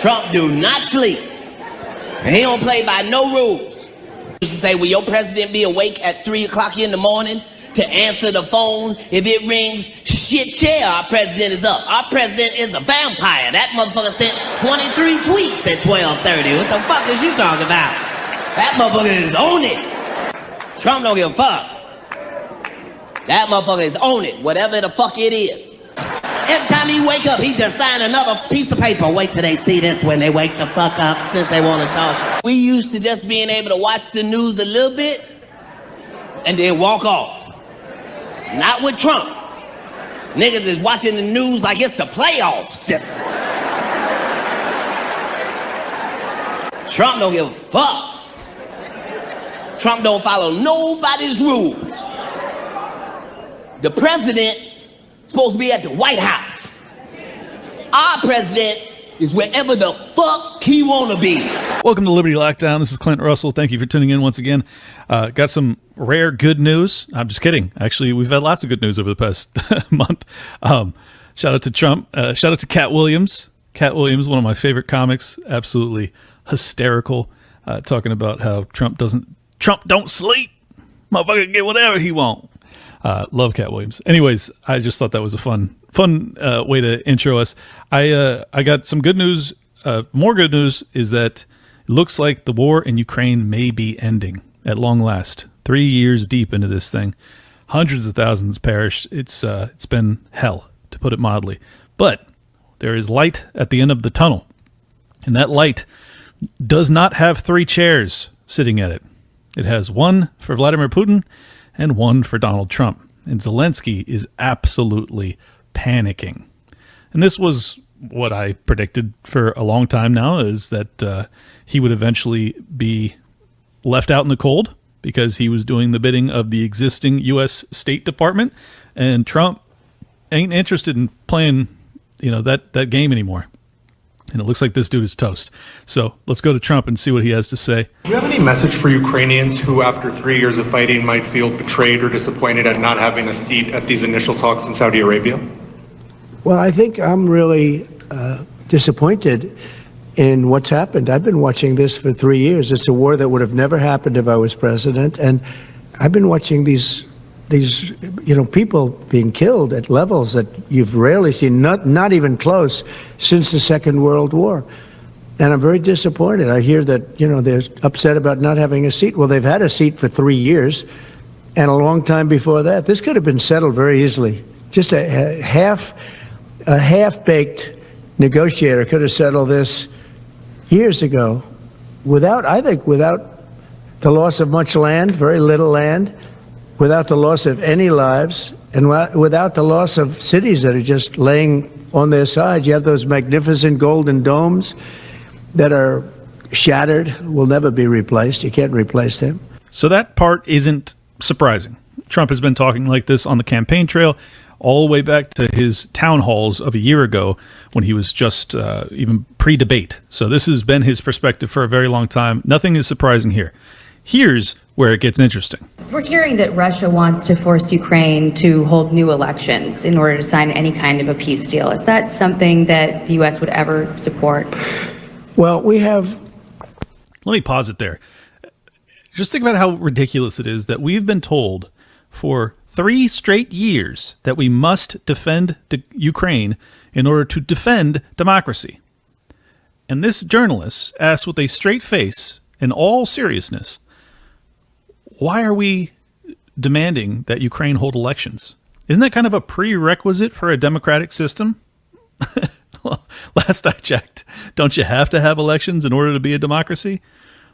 Trump do not sleep. He don't play by no rules. He used to say, will your president be awake at 3 o'clock in the morning to answer the phone? If it rings, shit, yeah, our president is up. Our president is a vampire. That motherfucker sent 23 tweets at 12:30. What the fuck is you talking about? That motherfucker is on it. Trump don't give a fuck. That motherfucker is on it, whatever the fuck it is. Every time he wake up, he just sign another piece of paper. Wait till they see this when they wake the fuck up, since they want to talk. We used to just being able to watch the news a little bit and then walk off. Not with Trump. Niggas is watching the news like it's the playoffs. Trump don't give a fuck. Trump don't follow nobody's rules. The president is supposed to be at the White House. Our president is wherever the fuck he want to be. Welcome to Liberty Lockdown. This is Clint Russell. Thank you for tuning in once again. Got some rare good news. I'm just kidding. Actually, we've had lots of good news over the past month. Shout out to Trump. Shout out to Cat Williams. Cat Williams, one of my favorite comics. Absolutely hysterical. Talking about how Trump don't sleep. Motherfucker can get whatever he want. Love Cat Williams. Anyways, I just thought that was a fun way to intro us. I got some good news. More good news is that it looks like the war in Ukraine may be ending at long last. 3 years deep into this thing, hundreds of thousands perished. It's been hell, to put it mildly. But there is light at the end of the tunnel, and that light does not have 3 chairs sitting at it. It has one for Vladimir Putin and one for Donald Trump. And Zelensky is absolutely panicking. And this was what I predicted for a long time now, is that he would eventually be left out in the cold because he was doing the bidding of the existing U.S. State Department, and Trump ain't interested in playing, that game anymore. And it looks like this dude is toast. So let's go to Trump and see what he has to say. Do you have any message for Ukrainians who, after 3 years of fighting, might feel betrayed or disappointed at not having a seat at these initial talks in Saudi Arabia? Well, I think I'm really disappointed in what's happened. I've been watching this for 3 years. It's a war that would have never happened if I was president. And I've been watching these people being killed at levels that you've rarely seen, not even close, since the Second World War. And I'm very disappointed. I hear that, they're upset about not having a seat. Well, they've had a seat for 3 years and a long time before that. This could have been settled very easily. Just a half-baked negotiator could have settled this years ago without the loss of much land, very little land, without the loss of any lives, and without the loss of cities that are just laying on their sides. You have those magnificent golden domes that are shattered, will never be replaced. You can't replace them. So that part isn't surprising. Trump has been talking like this on the campaign trail all the way back to his town halls of a year ago when he was just even pre-debate. So this has been his perspective for a very long time. Nothing is surprising here. Here's where it gets interesting. We're hearing that Russia wants to force Ukraine to hold new elections in order to sign any kind of a peace deal. Is that something that the U.S. would ever support? Well, let me pause it there. Just think about how ridiculous it is that we've been told for 3 straight years that we must defend Ukraine in order to defend democracy. And this journalist asks with a straight face, in all seriousness, why are we demanding that Ukraine hold elections? Isn't that kind of a prerequisite for a democratic system? Well, last I checked, don't you have to have elections in order to be a democracy?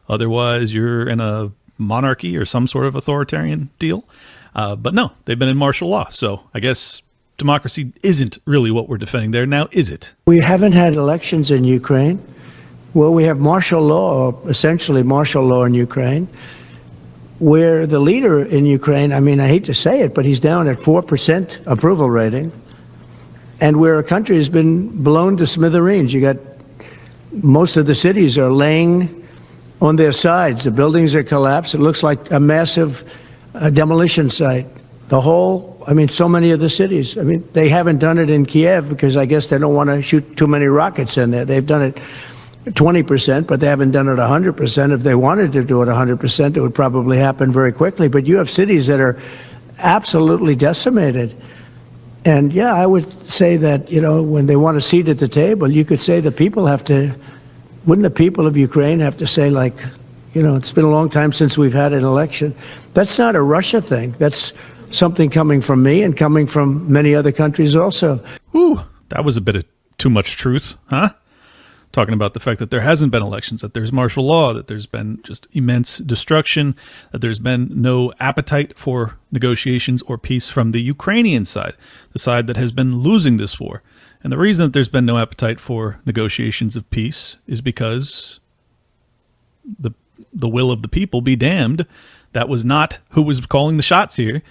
Otherwise, you're in a monarchy or some sort of authoritarian deal. But no, they've been in martial law. So I guess democracy isn't really what we're defending there. Now, is it? We haven't had elections in Ukraine. Well, we have martial law, essentially martial law in Ukraine. Where the leader in Ukraine, I hate to say it, but he's down at 4% approval rating. And where a country has been blown to smithereens. You got most of the cities are laying on their sides. The buildings are collapsed. It looks like a massive demolition site. So many of the cities. They haven't done it in Kiev because I guess they don't want to shoot too many rockets in there. They've done it 20%, but they haven't done it 100%. If they wanted to do it 100%, it would probably happen very quickly. But you have cities that are absolutely decimated. And yeah, I would say that, when they want a seat at the table, you could say the people wouldn't the people of Ukraine have to say, it's been a long time since we've had an election. That's not a Russia thing. That's something coming from me and coming from many other countries also. Ooh, that was a bit of too much truth, huh? Talking about the fact that there hasn't been elections, that there's martial law, that there's been just immense destruction, that there's been no appetite for negotiations or peace from the Ukrainian side, the side that has been losing this war. And the reason that there's been no appetite for negotiations of peace is because the will of the people be damned. That was not who was calling the shots here.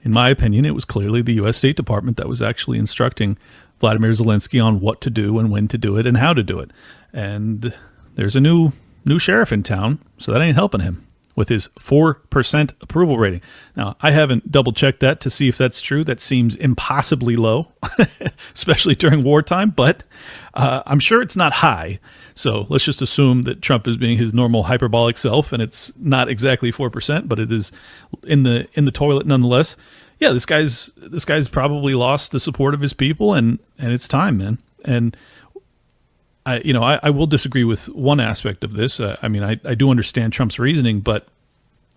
In my opinion, it was clearly the U.S. State Department that was actually instructing Vladimir Zelensky on what to do and when to do it and how to do it. And there's a new sheriff in town, so that ain't helping him with his 4% approval rating. Now, I haven't double-checked that to see if that's true. That seems impossibly low, especially during wartime, but I'm sure it's not high. So let's just assume that Trump is being his normal hyperbolic self, and it's not exactly 4%, but it is in the toilet nonetheless. Yeah, this guy's probably lost the support of his people, and it's time, man. And I will disagree with one aspect of this. I do understand Trump's reasoning, but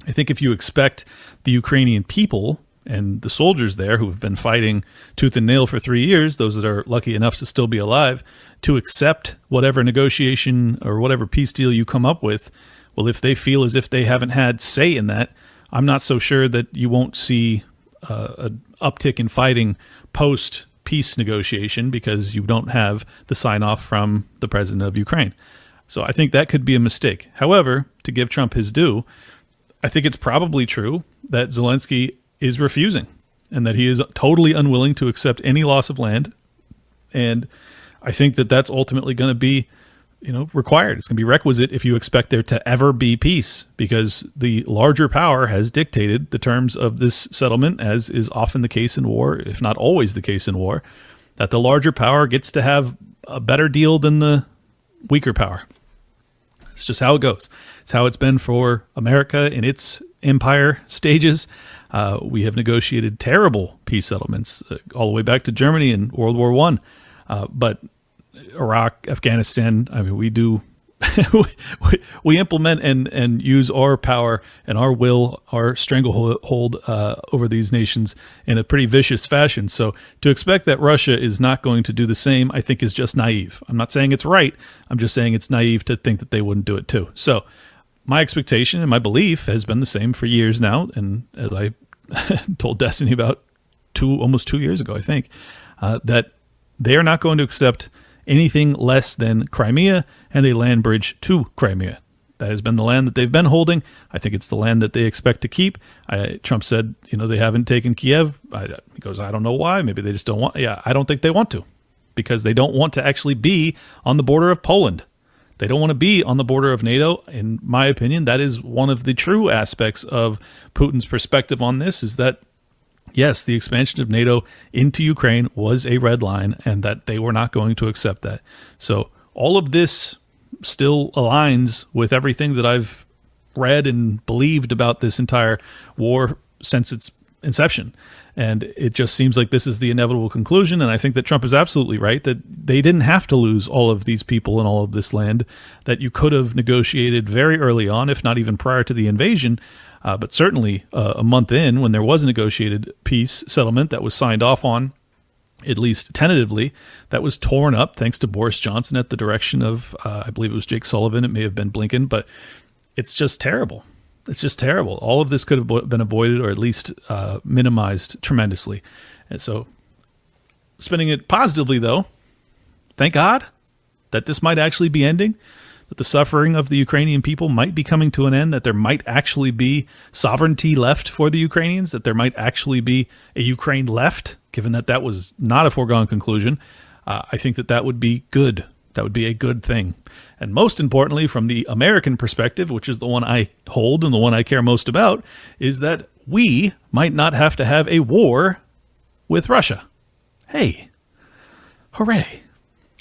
I think if you expect the Ukrainian people and the soldiers there who have been fighting tooth and nail for 3 years, those that are lucky enough to still be alive, to accept whatever negotiation or whatever peace deal you come up with, well, if they feel as if they haven't had say in that, I'm not so sure that you won't see an uptick in fighting post-peace negotiation because you don't have the sign-off from the president of Ukraine. So I think that could be a mistake. However, to give Trump his due, I think it's probably true that Zelensky is refusing and that he is totally unwilling to accept any loss of land. And I think that that's ultimately going to be required. It's going to be requisite if you expect there to ever be peace, because the larger power has dictated the terms of this settlement, as is often the case in war, if not always the case in war, that the larger power gets to have a better deal than the weaker power. It's just how it goes. It's how it's been for America in its empire stages. We have negotiated terrible peace settlements all the way back to Germany in World War I. But Iraq, Afghanistan, we do, we implement and use our power and our will, our stranglehold over these nations in a pretty vicious fashion. So to expect that Russia is not going to do the same, I think is just naive. I'm not saying it's right. I'm just saying it's naive to think that they wouldn't do it too. So my expectation and my belief has been the same for years now. And as I told Destiny about almost 2 years ago, I think, that they are not going to accept anything less than Crimea and a land bridge to Crimea. That has been the land that they've been holding. I think it's the land that they expect to keep. Trump said, they haven't taken Kiev. He goes, I don't know why. Maybe they just don't want. Yeah, I don't think they want to, because they don't want to actually be on the border of Poland. They don't want to be on the border of NATO. In my opinion, that is one of the true aspects of Putin's perspective on this, is that yes, the expansion of NATO into Ukraine was a red line, and that they were not going to accept that. So all of this still aligns with everything that I've read and believed about this entire war since its inception. And it just seems like this is the inevitable conclusion. And I think that Trump is absolutely right, that they didn't have to lose all of these people and all of this land, that you could have negotiated very early on, if not even prior to the invasion. But certainly a month in, when there was a negotiated peace settlement that was signed off on, at least tentatively, that was torn up thanks to Boris Johnson at the direction of, I believe it was Jake Sullivan. It may have been Blinken, but it's just terrible. It's just terrible. All of this could have been avoided, or at least minimized tremendously. And so, spinning it positively, though, thank God that this might actually be ending, that the suffering of the Ukrainian people might be coming to an end, that there might actually be sovereignty left for the Ukrainians, that there might actually be a Ukraine left, given that that was not a foregone conclusion. I think that would be good. That would be a good thing. And most importantly, from the American perspective, which is the one I hold and the one I care most about, is that we might not have to have a war with Russia. Hey, hooray.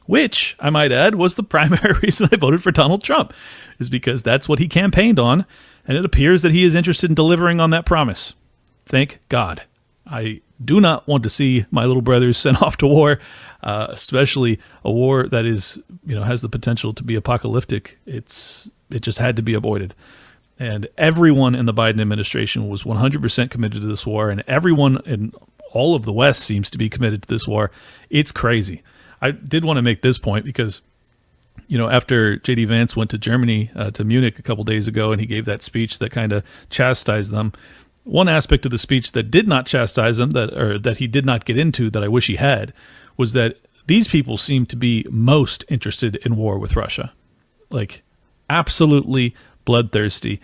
which I might add was the primary reason I voted for Donald Trump, is because that's what he campaigned on. And it appears that he is interested in delivering on that promise. Thank God. I do not want to see my little brothers sent off to war, especially a war that is, has the potential to be apocalyptic. It just had to be avoided. And everyone in the Biden administration was 100% committed to this war, and everyone in all of the West seems to be committed to this war. It's crazy. I did want to make this point because after J.D. Vance went to Germany, to Munich a couple days ago, and he gave that speech that kind of chastised them, one aspect of the speech that did not chastise them, that he did not get into, that I wish he had, was that these people seem to be most interested in war with Russia. Like, absolutely bloodthirsty.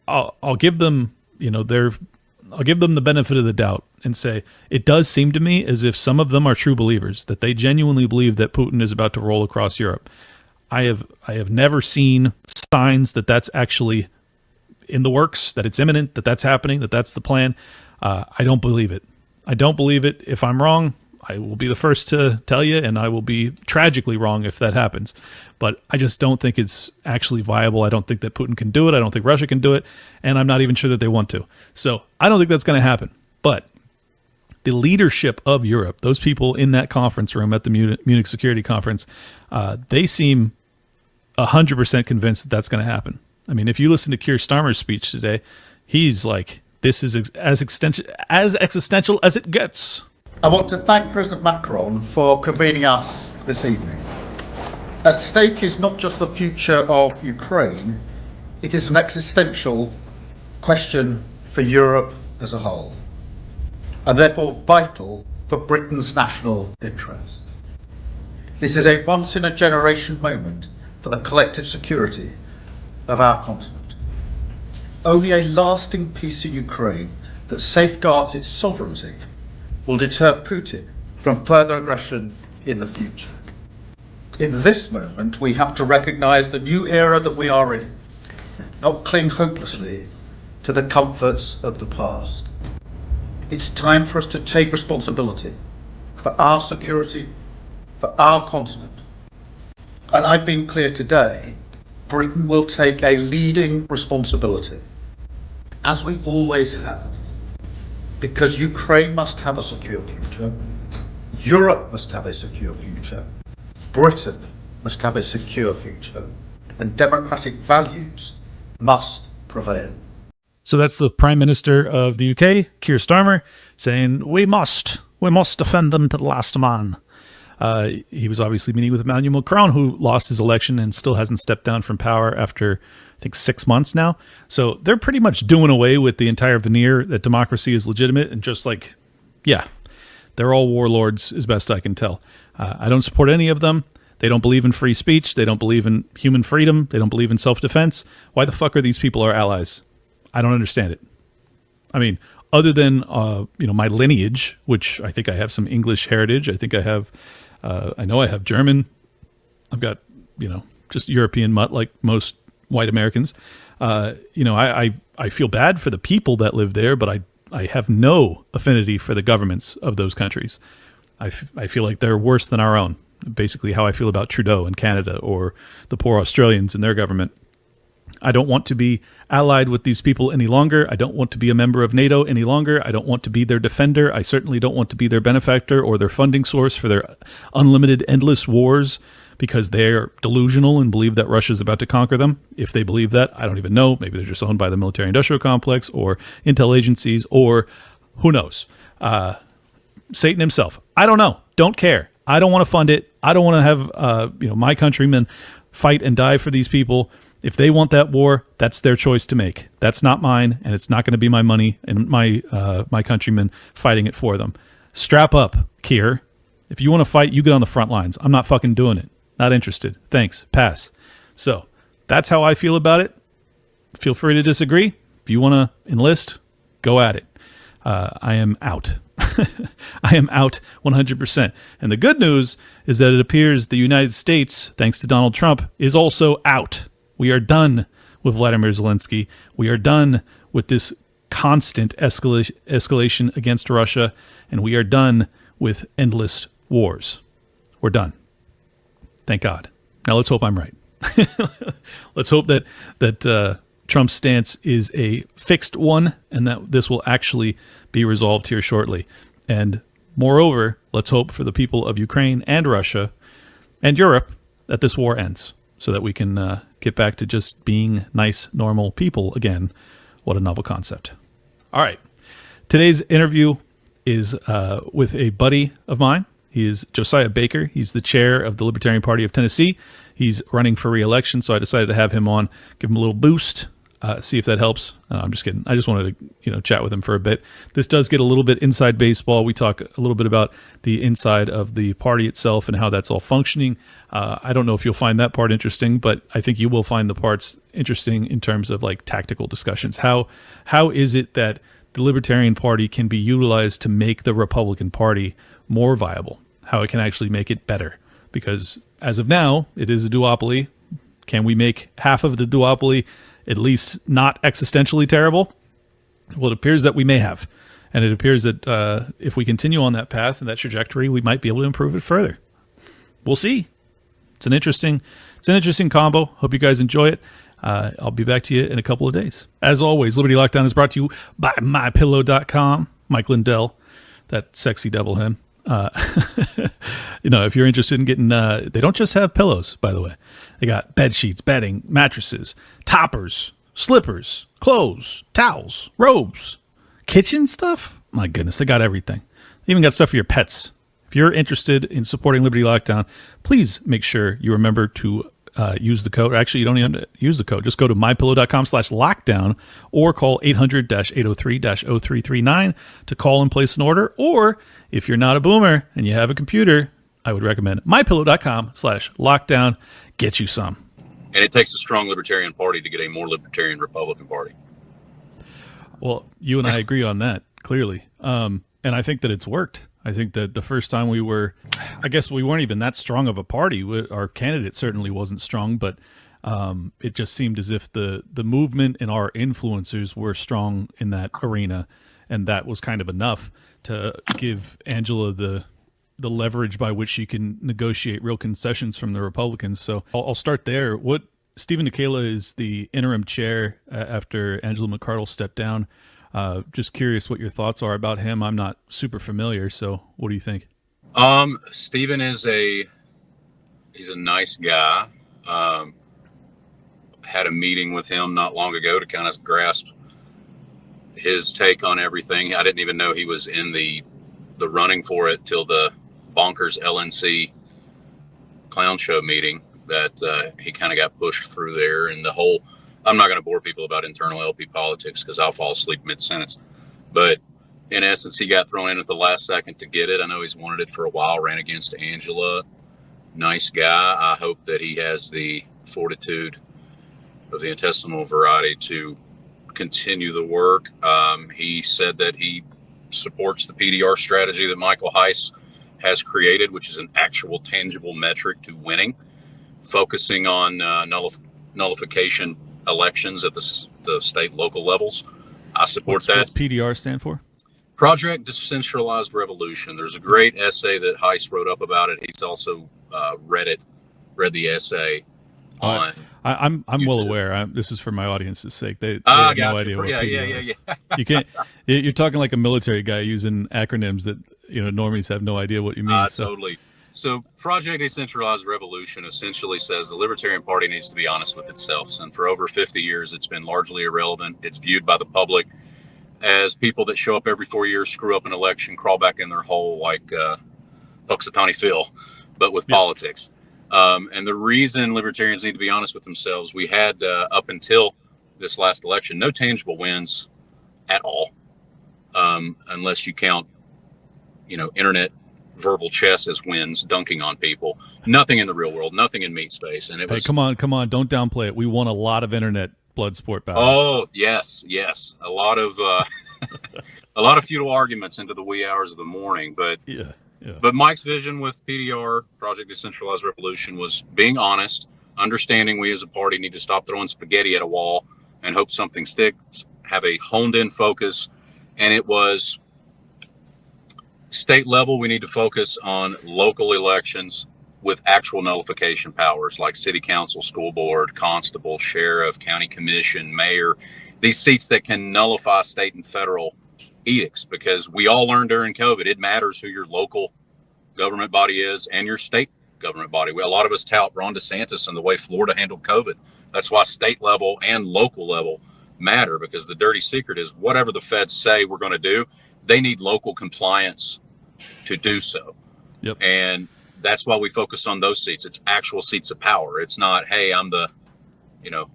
I'll give them, I'll give them the benefit of the doubt and say it does seem to me as if some of them are true believers, that they genuinely believe that Putin is about to roll across Europe. I have never seen signs that that's actually in the works, that it's imminent, that that's happening, that that's the plan. I don't believe it. I don't believe it. If I'm wrong, I will be the first to tell you, and I will be tragically wrong if that happens. But I just don't think it's actually viable. I don't think that Putin can do it. I don't think Russia can do it. And I'm not even sure that they want to. So I don't think that's going to happen. But the leadership of Europe, those people in that conference room at the Munich Security Conference, they seem 100% convinced that that's going to happen. I mean, if you listen to Keir Starmer's speech today, he's like, this is as existential as it gets. I want to thank President Macron for convening us this evening. At stake is not just the future of Ukraine, it is an existential question for Europe as a whole, and therefore vital for Britain's national interest. This is a once-in-a-generation moment for the collective security of our continent. Only a lasting peace in Ukraine that safeguards its sovereignty will deter Putin from further aggression in the future. In this moment, we have to recognise the new era that we are in, not cling hopelessly to the comforts of the past. It's time for us to take responsibility for our security, for our continent. And I've been clear today, Britain will take a leading responsibility, as we always have, because Ukraine must have a secure future, Europe must have a secure future, Britain must have a secure future, and democratic values must prevail. So that's the Prime Minister of the UK, Keir Starmer, saying, we must defend them to the last man. He was obviously meeting with Emmanuel Macron, who lost his election and still hasn't stepped down from power after, I think, 6 months now. So they're pretty much doing away with the entire veneer that democracy is legitimate, and just like, yeah, they're all warlords as best I can tell. I don't support any of them. They don't believe in free speech. They don't believe in human freedom. They don't believe in self-defense. Why the fuck are these people our allies? I don't understand it. I mean, other than, my lineage, which I think I have some English heritage. I think I have, I know I have German. I've got, just European mutt like most white Americans. I feel bad for the people that live there, but I have no affinity for the governments of those countries. I feel like they're worse than our own. Basically how I feel about Trudeau in Canada or the poor Australians and their government. I don't want to be allied with these people any longer. I don't want to be a member of NATO any longer. I don't want to be their defender. I certainly don't want to be their benefactor or their funding source for their unlimited, endless wars, because they're delusional and believe that Russia's about to conquer them. If they believe that, I don't even know. Maybe they're just owned by the military-industrial complex or intel agencies, or who knows. Satan himself. I don't know. Don't care. I don't want to fund it. I don't want to have my countrymen fight and die for these people. If they want that war, that's their choice to make. That's not mine, and it's not going to be my money and my countrymen fighting it for them. Strap up, Keir. If you want to fight, you get on the front lines. I'm not fucking doing it. Not interested. Thanks. Pass. So that's how I feel about it. Feel free to disagree. If you want to enlist, go at it. I am out. I am out 100%. And the good news is that it appears the United States, thanks to Donald Trump, is also out. We are done with Vladimir Zelensky. We are done with this constant escalation against Russia. And we are done with endless wars. We're done. Thank God. Now let's hope I'm right. Let's hope that Trump's stance is a fixed one and that this will actually be resolved here shortly. And moreover, let's hope for the people of Ukraine and Russia and Europe that this war ends so that we can get back to just being nice, normal people again. What a novel concept. All right. Today's interview is with a buddy of mine. He is Josiah Baker. He's the chair of the Libertarian Party of Tennessee. He's running for re-election, so I decided to have him on, give him a little boost, see if that helps. I'm just kidding. I just wanted to chat with him for a bit. This does get a little bit inside baseball. We talk a little bit about the inside of the party itself and how that's all functioning. I don't know if you'll find that part interesting, but I think you will find the parts interesting in terms of like tactical discussions. How is it that the Libertarian Party can be utilized to make the Republican Party more viable, how it can actually make it better? Because as of now, it is a duopoly. Can we make half of the duopoly at least not existentially terrible? Well, it appears that we may have. And it appears that if we continue on that path and that trajectory, we might be able to improve it further. We'll see. It's an interesting combo. Hope you guys enjoy it. I'll be back to you in a couple of days. As always, Liberty Lockdown is brought to you by MyPillow.com. Mike Lindell, that sexy devil him. If you're interested in getting, they don't just have pillows, by the way. They got bed sheets, bedding, mattresses, toppers, slippers, clothes, towels, robes, kitchen stuff. My goodness, they got everything. They even got stuff for your pets. If you're interested in supporting Liberty Lockdown, please make sure you remember to use the code. Actually, you don't even have to use the code. Just go to mypillow.com/lockdown or call 800-803-0339 to call and place an order. Or if you're not a boomer and you have a computer, I would recommend mypillow.com/lockdown. Get you some. And it takes a strong Libertarian Party to get a more Libertarian Republican Party. Well, you and I agree on that, clearly. And I think that it's worked. I think that the first time we weren't even that strong of a party. Our candidate certainly wasn't strong, but it just seemed as if the movement and our influencers were strong in that arena. And that was kind of enough to give Angela the leverage by which she can negotiate real concessions from the Republicans. So I'll start there. Stephen Nikela is the interim chair after Angela McArdle stepped down. Just curious what your thoughts are about him. I'm not super familiar, so what do you think? Stephen he's a nice guy. Had a meeting with him not long ago to kind of grasp his take on everything. I didn't even know he was in the running for it till the bonkers LNC clown show meeting that he kind of got pushed through there, and the whole. I'm not going to bore people about internal LP politics because I'll fall asleep mid-sentence. But in essence, he got thrown in at the last second to get it. I know he's wanted it for a while, ran against Angela. Nice guy. I hope that he has the fortitude of the intestinal variety to continue the work. He said that he supports the PDR strategy that Michael Heiss has created, which is an actual tangible metric to winning, focusing on nullification elections at the state local levels. I support that. What's PDR stand for? Project Decentralized Revolution. There's a great essay that Heiss wrote up about it. He's also read the essay on. I'm YouTube. well aware. This is for my audience's sake. They have no idea what PDR is. You can't. You're talking like a military guy using acronyms that normies have no idea what you mean. Totally. So Project Decentralized Revolution essentially says the Libertarian Party needs to be honest with itself. And for over 50 years, it's been largely irrelevant. It's viewed by the public as people that show up every 4 years, screw up an election, crawl back in their hole like Puxatawny Phil, but with politics. And the reason Libertarians need to be honest with themselves, we had up until this last election, no tangible wins at all, unless you count, internet verbal chess as wins, dunking on people. Nothing in the real world, nothing in meat space. And it was. Hey, come on, don't downplay it. We won a lot of internet blood sport battles. Oh yes, a lot of futile arguments into the wee hours of the morning. But yeah. But Mike's vision with PDR, Project Decentralized Revolution, was being honest, understanding we as a party need to stop throwing spaghetti at a wall and hope something sticks. Have a honed-in focus, and it was. State level, we need to focus on local elections, with actual nullification powers like city council, school board, constable, sheriff, county commission, mayor, these seats that can nullify state and federal edicts, because we all learned during COVID, it matters who your local government body is and your state government body. A lot of us tout Ron DeSantis and the way Florida handled COVID. That's why state level and local level matter, because the dirty secret is whatever the feds say we're going to do, they need local compliance to do so. Yep. And that's why we focus on those seats. It's actual seats of power. It's not, hey, I'm the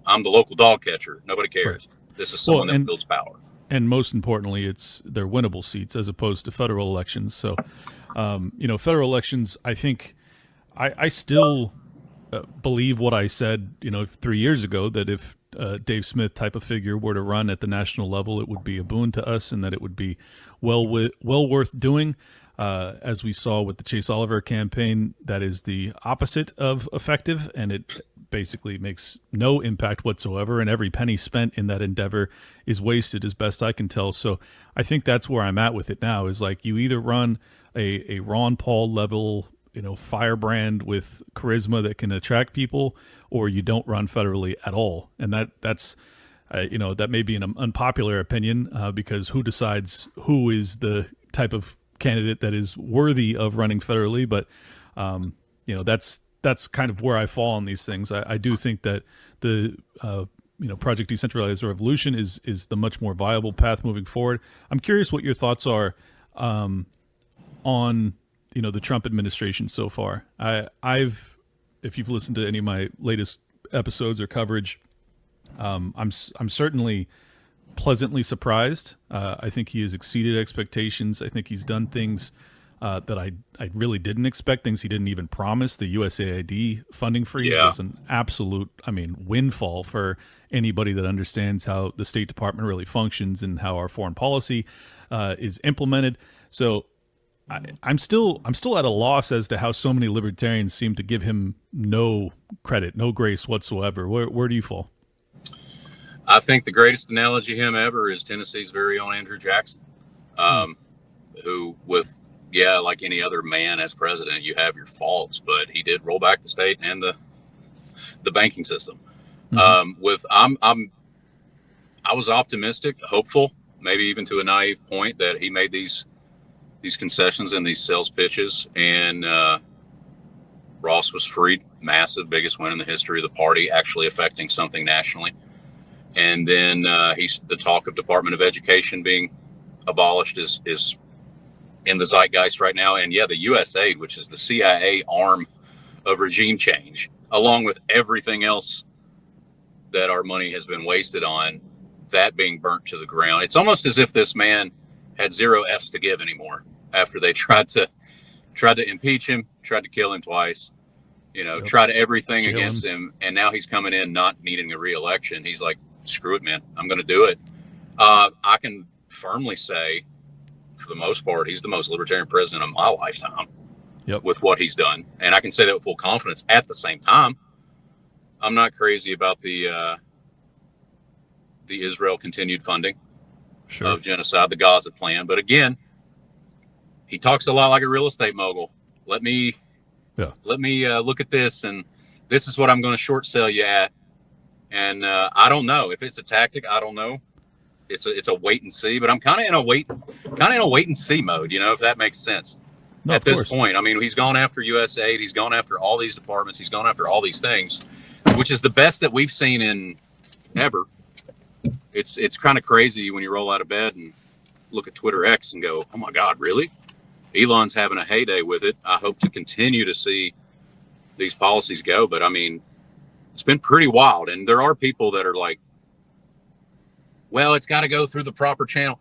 local dog catcher. Nobody cares. Right. This is someone that builds power. And most importantly, they're winnable seats as opposed to federal elections. So, federal elections, I think I still believe what I said, 3 years ago, that if Dave Smith type of figure were to run at the national level, it would be a boon to us and that it would be well worth doing. As we saw with the Chase Oliver campaign, that is the opposite of effective, and it basically makes no impact whatsoever, and every penny spent in that endeavor is wasted, as best I can tell. So I think that's where I'm at with it now, is like you either run a Ron Paul level, firebrand with charisma that can attract people, or you don't run federally at all. And that's that may be an unpopular opinion, because who decides who is the type of candidate that is worthy of running federally? But that's kind of where I fall on these things. I do think that the Project Decentralized Revolution is the much more viable path moving forward. I'm curious what your thoughts are on the Trump administration so far. If you've listened to any of my latest episodes or coverage, I'm certainly pleasantly surprised. I think he has exceeded expectations. I think he's done things that I really didn't expect, things he didn't even promise. The USAID funding freeze was an absolute, windfall for anybody that understands how the State Department really functions and how our foreign policy is implemented. So I'm still at a loss as to how so many libertarians seem to give him no credit, no grace whatsoever. Where do you fall? I think the greatest analogy of him ever is Tennessee's very own Andrew Jackson, who like any other man as president, you have your faults, but he did roll back the state and the banking system. Mm-hmm. I was optimistic, hopeful, maybe even to a naive point, that he made these concessions and these sales pitches, and Ross was freed. Massive, biggest win in the history of the party, actually affecting something nationally. And then the talk of Department of Education being abolished is in the zeitgeist right now. And the USAID, which is the CIA arm of regime change, along with everything else that our money has been wasted on, that being burnt to the ground. It's almost as if this man had zero F's to give anymore after they tried to impeach him, tried to kill him twice, tried everything against him. And now he's coming in not needing a re-election. He's like, screw it, man, I'm going to do it. I can firmly say, for the most part, he's the most libertarian president of my lifetime with what he's done. And I can say that with full confidence. At the same time, I'm not crazy about the Israel continued funding of genocide, the Gaza plan. But again, he talks a lot like a real estate mogul. Let me look at this, and this is what I'm going to short sell you at. And I don't know if it's a tactic. I don't know. It's a wait and see. But I'm kind of in a wait and see mode. If that makes sense. No, at this point, he's gone after USAID. He's gone after all these departments. He's gone after all these things, which is the best that we've seen in ever. It's kind of crazy when you roll out of bed and look at Twitter X and go, oh my God, really? Elon's having a heyday with it. I hope to continue to see these policies go. But it's been pretty wild. And there are people that are like, well, it's got to go through the proper channel.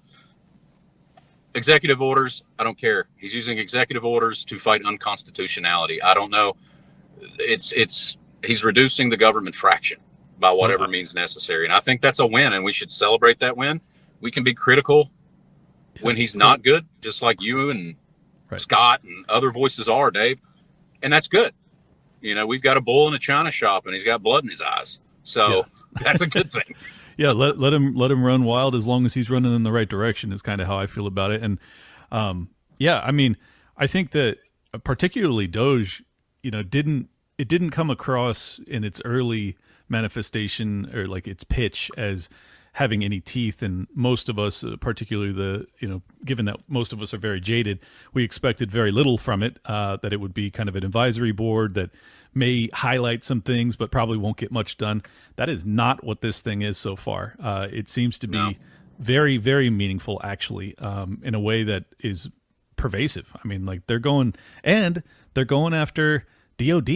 Executive orders, I don't care. He's using executive orders to fight unconstitutionality. I don't know. He's reducing the government fraction by whatever means necessary. And I think that's a win, and we should celebrate that win. We can be critical when he's not good, just like you and Scott and other voices are, Dave. And that's good. We've got a bull in a china shop, and he's got blood in his eyes. So that's a good thing. Let him run wild as long as he's running in the right direction is kind of how I feel about it. And I think that particularly Doge, didn't come across in its early manifestation or like its pitch as having any teeth. And most of us, particularly given that most of us are very jaded, we expected very little from it, that it would be kind of an advisory board that may highlight some things, but probably won't get much done. That is not what this thing is so far. It seems to be very, very meaningful, actually, in a way that is pervasive. I mean, like they're going after DOD.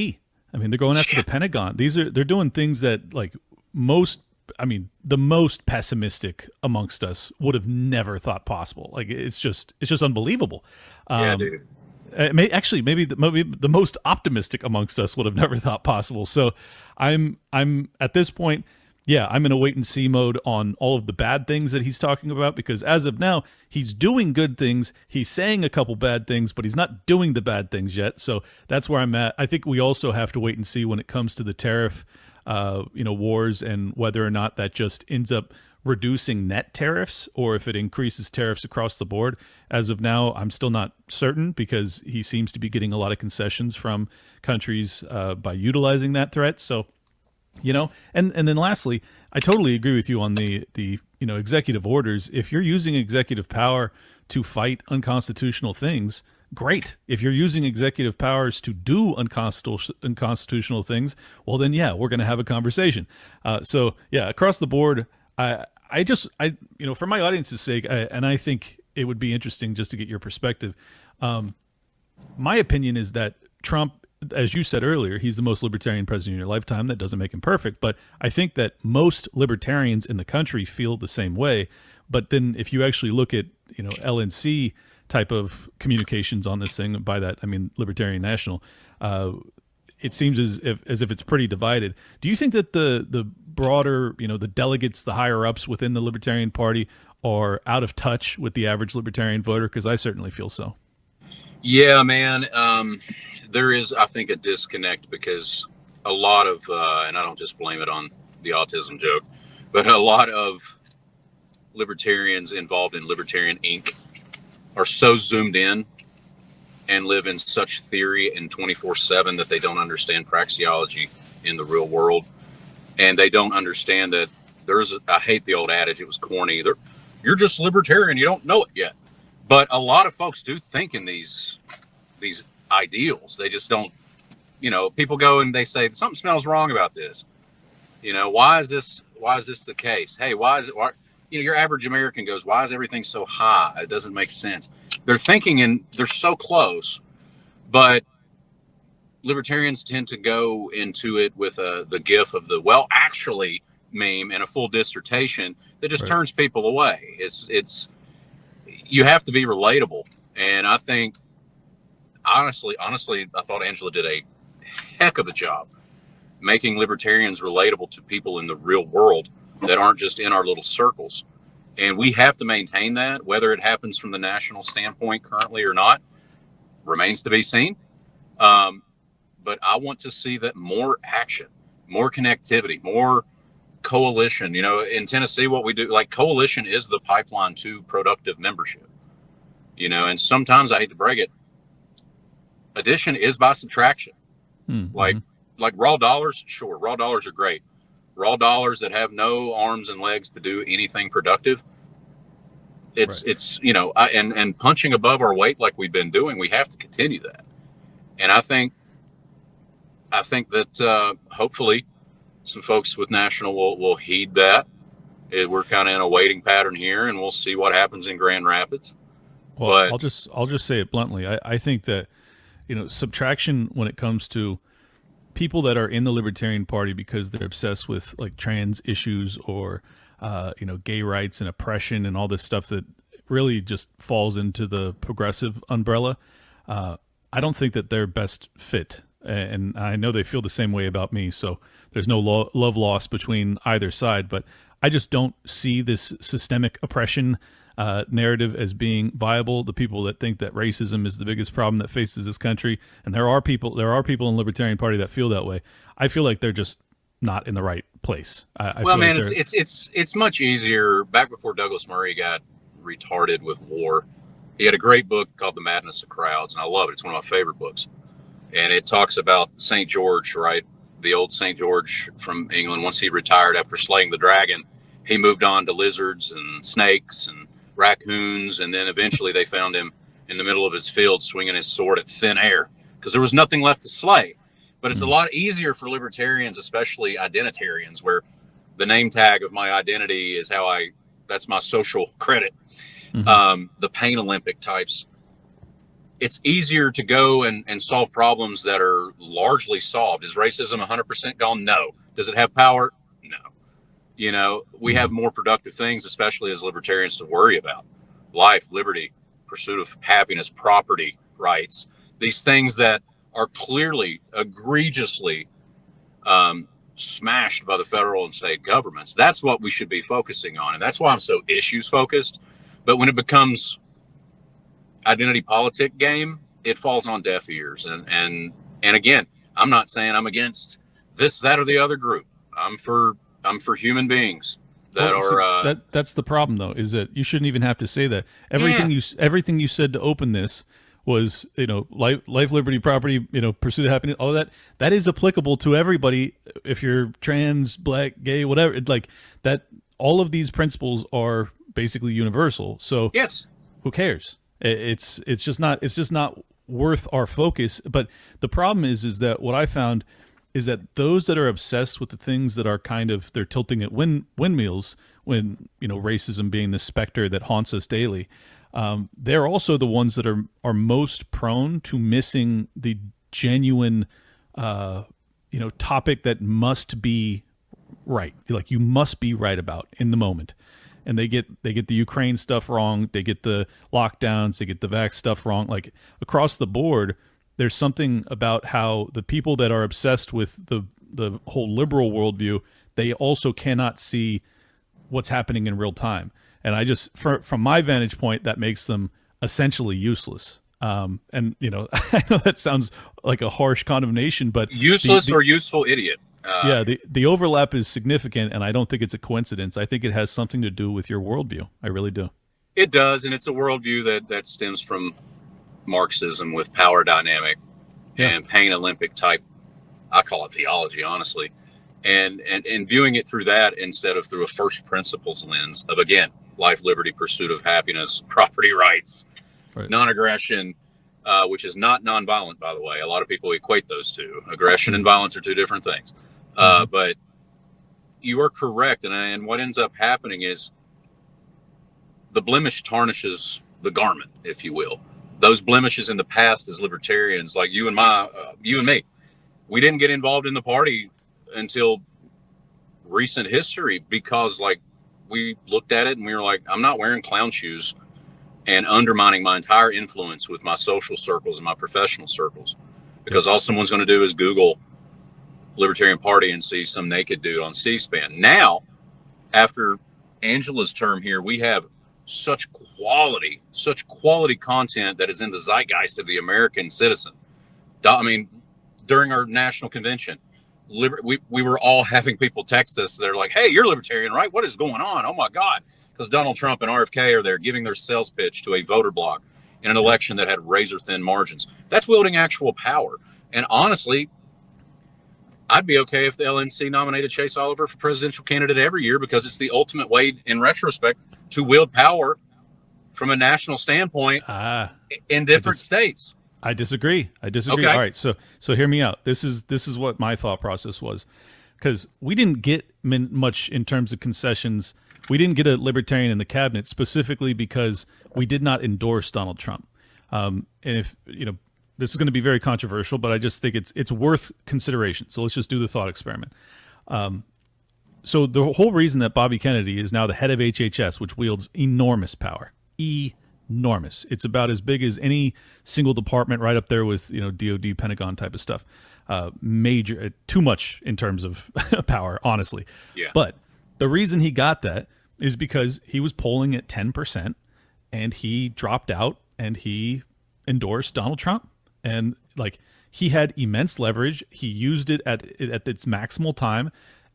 I mean, they're going after the Pentagon. They're doing things that like the most pessimistic amongst us would have never thought possible. Like it's just unbelievable. Yeah, dude. Maybe the most optimistic amongst us would have never thought possible. So I'm at this point, I'm in a wait and see mode on all of the bad things that he's talking about, because as of now, he's doing good things. He's saying a couple bad things, but he's not doing the bad things yet. So that's where I'm at. I think we also have to wait and see when it comes to the tariff wars, and whether or not that just ends up reducing net tariffs or if it increases tariffs across the board. As of now, I'm still not certain, because he seems to be getting a lot of concessions from countries by utilizing that threat. So, and then lastly, I totally agree with you on the executive orders. If you're using executive power to fight unconstitutional things, great. If you're using executive powers to do unconstitutional things, well then, we're going to have a conversation. Across the board, for my audience's sake, and I think it would be interesting just to get your perspective. My opinion is that Trump, as you said earlier, he's the most libertarian president in your lifetime. That doesn't make him perfect, but I think that most libertarians in the country feel the same way. But then if you actually look at, LNC type of communications on this thing, by that I mean Libertarian National, it seems as if it's pretty divided. Do you think that the broader, the delegates, the higher ups within the Libertarian Party are out of touch with the average libertarian voter? Because I certainly feel so. Yeah, man. There is, I think, a disconnect, because a lot of, and I don't just blame it on the autism joke, but a lot of libertarians involved in Libertarian Inc. are so zoomed in and live in such theory and 24/7 that they don't understand praxeology in the real world. And they don't understand that I hate the old adage, it was corny. You're just libertarian, you don't know it yet. But a lot of folks do think in these ideals. They just don't, people go and they say, something smells wrong about this. Why is this the case? Hey, why your average American goes, why is everything so high? It doesn't make sense. They're thinking, and they're so close, but libertarians tend to go into it with the gif of the well actually meme and a full dissertation that just turns people away. It's you have to be relatable. And I think honestly, I thought Angela did a heck of a job making libertarians relatable to people in the real world that aren't just in our little circles. And we have to maintain that, whether it happens from the national standpoint currently or not, remains to be seen. But I want to see that more action, more connectivity, more coalition. In Tennessee, what we do, like coalition is the pipeline to productive membership. And sometimes, I hate to break it, addition is by subtraction. Mm-hmm. Like raw dollars, sure, raw dollars are great. Raw dollars that have no arms and legs to do anything productive. It's and punching above our weight like we've been doing, we have to continue that. And I think that hopefully some folks with National will heed that. We're kind of in a waiting pattern here, and we'll see what happens in Grand Rapids. Well, I'll just say it bluntly. I think that subtraction when it comes to people that are in the Libertarian Party because they're obsessed with like trans issues or gay rights and oppression and all this stuff that really just falls into the progressive umbrella. I don't think that they're best fit. And I know they feel the same way about me. So there's no love lost between either side. But I just don't see this systemic oppression narrative as being viable. The people that think that racism is the biggest problem that faces this country, and there are people in the Libertarian Party that feel that way. I feel like they're just not in the right place. It's much easier. Back before Douglas Murray got retarded with war, he had a great book called The Madness of Crowds, and I love it. It's one of my favorite books. And it talks about St. George, right? The old St. George from England. Once he retired after slaying the dragon, he moved on to lizards and snakes and raccoons. And then eventually they found him in the middle of his field swinging his sword at thin air because there was nothing left to slay. But it's a lot easier for libertarians, especially identitarians, where the name tag of my identity is that's my social credit. The pain Olympic types. It's easier to go and solve problems that are largely solved. Is racism 100% gone? No. Does it have power? No. You know, we have more productive things, especially as libertarians, to worry about. Life, liberty, pursuit of happiness, property rights. These things that are clearly, egregiously smashed by the federal and state governments. That's what we should be focusing on. And that's why I'm so issues focused. But when it becomes identity politic game, it falls on deaf ears. And again, I'm not saying I'm against this, that, or the other group. I'm for human beings that are. That's the problem, though, is that you shouldn't even have to say that. Everything you said to open this was, life, liberty, property, pursuit of happiness, all that is applicable to everybody. If you're trans, black, gay, whatever, like that, all of these principles are basically universal. So yes, who cares? It's just not worth our focus. But the problem is that what I found is that those that are obsessed with the things that are they're tilting at windmills, when racism being the specter that haunts us daily, they're also the ones that are most prone to missing the genuine topic that must be right. Like, you must be right about in the moment. And they get the Ukraine stuff wrong. They get the lockdowns. They get the vax stuff wrong. Like, across the board, there's something about how the people that are obsessed with the whole liberal worldview, they also cannot see what's happening in real time. And I just, from my vantage point, that makes them essentially useless. And I know that sounds like a harsh condemnation, but useless or useful idiot. The overlap is significant, and I don't think it's a coincidence. I think it has something to do with your worldview. I really do. It does, and it's a worldview that stems from Marxism with power dynamic and pain Olympic type. I call it theology, honestly, and viewing it through that instead of through a first principles lens of, again, life, liberty, pursuit of happiness, property rights, non-aggression, which is not nonviolent, by the way. A lot of people equate those two. Aggression and violence are two different things. But you are correct. And what ends up happening is the blemish tarnishes the garment, if you will. Those blemishes in the past as libertarians, like you and me, we didn't get involved in the party until recent history because, like, we looked at it and we were like, I'm not wearing clown shoes and undermining my entire influence with my social circles and my professional circles, because all someone's going to do is Google Libertarian Party and see some naked dude on C-SPAN. Now, after Angela's term here, we have such quality content that is in the zeitgeist of the American citizen. I mean, during our national convention, we were all having people text us. They're like, hey, you're libertarian, right? What is going on? Oh, my God. Because Donald Trump and RFK are there giving their sales pitch to a voter bloc in an election that had razor-thin margins. That's wielding actual power. And honestly, I'd be okay if the LNC nominated Chase Oliver for presidential candidate every year, because it's the ultimate way, in retrospect, to wield power from a national standpoint in different states. I disagree. Okay. All right. So hear me out. This is what my thought process was, because we didn't get much in terms of concessions. We didn't get a libertarian in the cabinet specifically because we did not endorse Donald Trump. And if, this is going to be very controversial, but I just think it's worth consideration. So let's just do the thought experiment. So the whole reason that Bobby Kennedy is now the head of HHS, which wields enormous power, enormous. It's about as big as any single department, right up there with, DOD, Pentagon type of stuff. Major, too much in terms of power, honestly. Yeah. But the reason he got that is because he was polling at 10% and he dropped out and he endorsed Donald Trump. And he had immense leverage. He used it at its maximal time,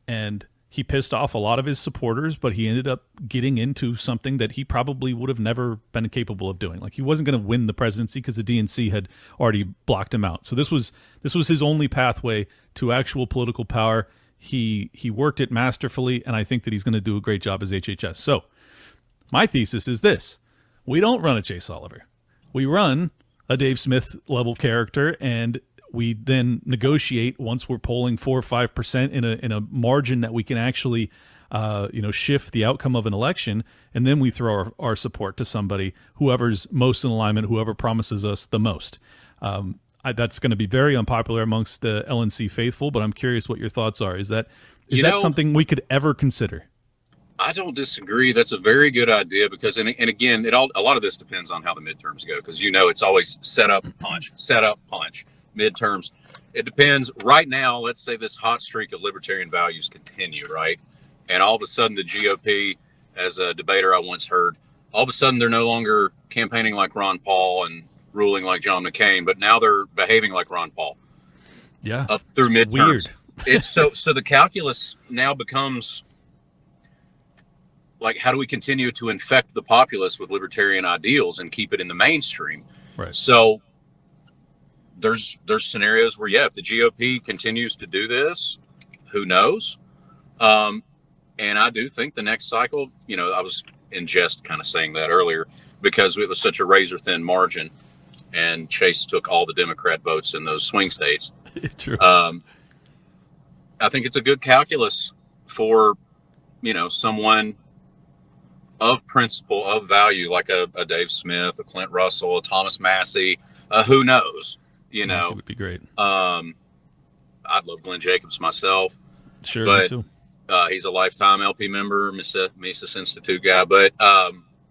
and he pissed off a lot of his supporters, but he ended up getting into something that he probably would have never been capable of doing. Like, he wasn't going to win the presidency because the DNC had already blocked him out. So this was his only pathway to actual political power. He worked it masterfully, and I think that he's going to do a great job as HHS. So my thesis is this: we don't run a Chase Oliver. We run a Dave Smith level character, and we then negotiate once we're polling 4 or 5% in a margin that we can actually, shift the outcome of an election, and then we throw our support to somebody, whoever's most in alignment, whoever promises us the most. That's going to be very unpopular amongst the LNC faithful, but I'm curious what your thoughts are. Is that something we could ever consider? I don't disagree. That's a very good idea because, and again, a lot of this depends on how the midterms go, because it's always set up, punch, midterms. It depends. Right now, let's say this hot streak of libertarian values continue, right? And all of a sudden the GOP, as a debater I once heard, all of a sudden they're no longer campaigning like Ron Paul and ruling like John McCain, but now they're behaving like Ron Paul. Yeah. Up through midterms. Weird. It's so the calculus now becomes like, how do we continue to infect the populace with libertarian ideals and keep it in the mainstream? Right. So there's scenarios where, if the GOP continues to do this, who knows? And I do think the next cycle, I was in jest kind of saying that earlier because it was such a razor thin margin and Chase took all the Democrat votes in those swing states. True. I think it's a good calculus for, someone of principle, of value, like a Dave Smith, a Clint Russell, a Thomas Massey, who knows? Massey would be great. I'd love Glenn Jacobs myself. Sure, but me too. He's a lifetime LP member, Mises Institute guy. But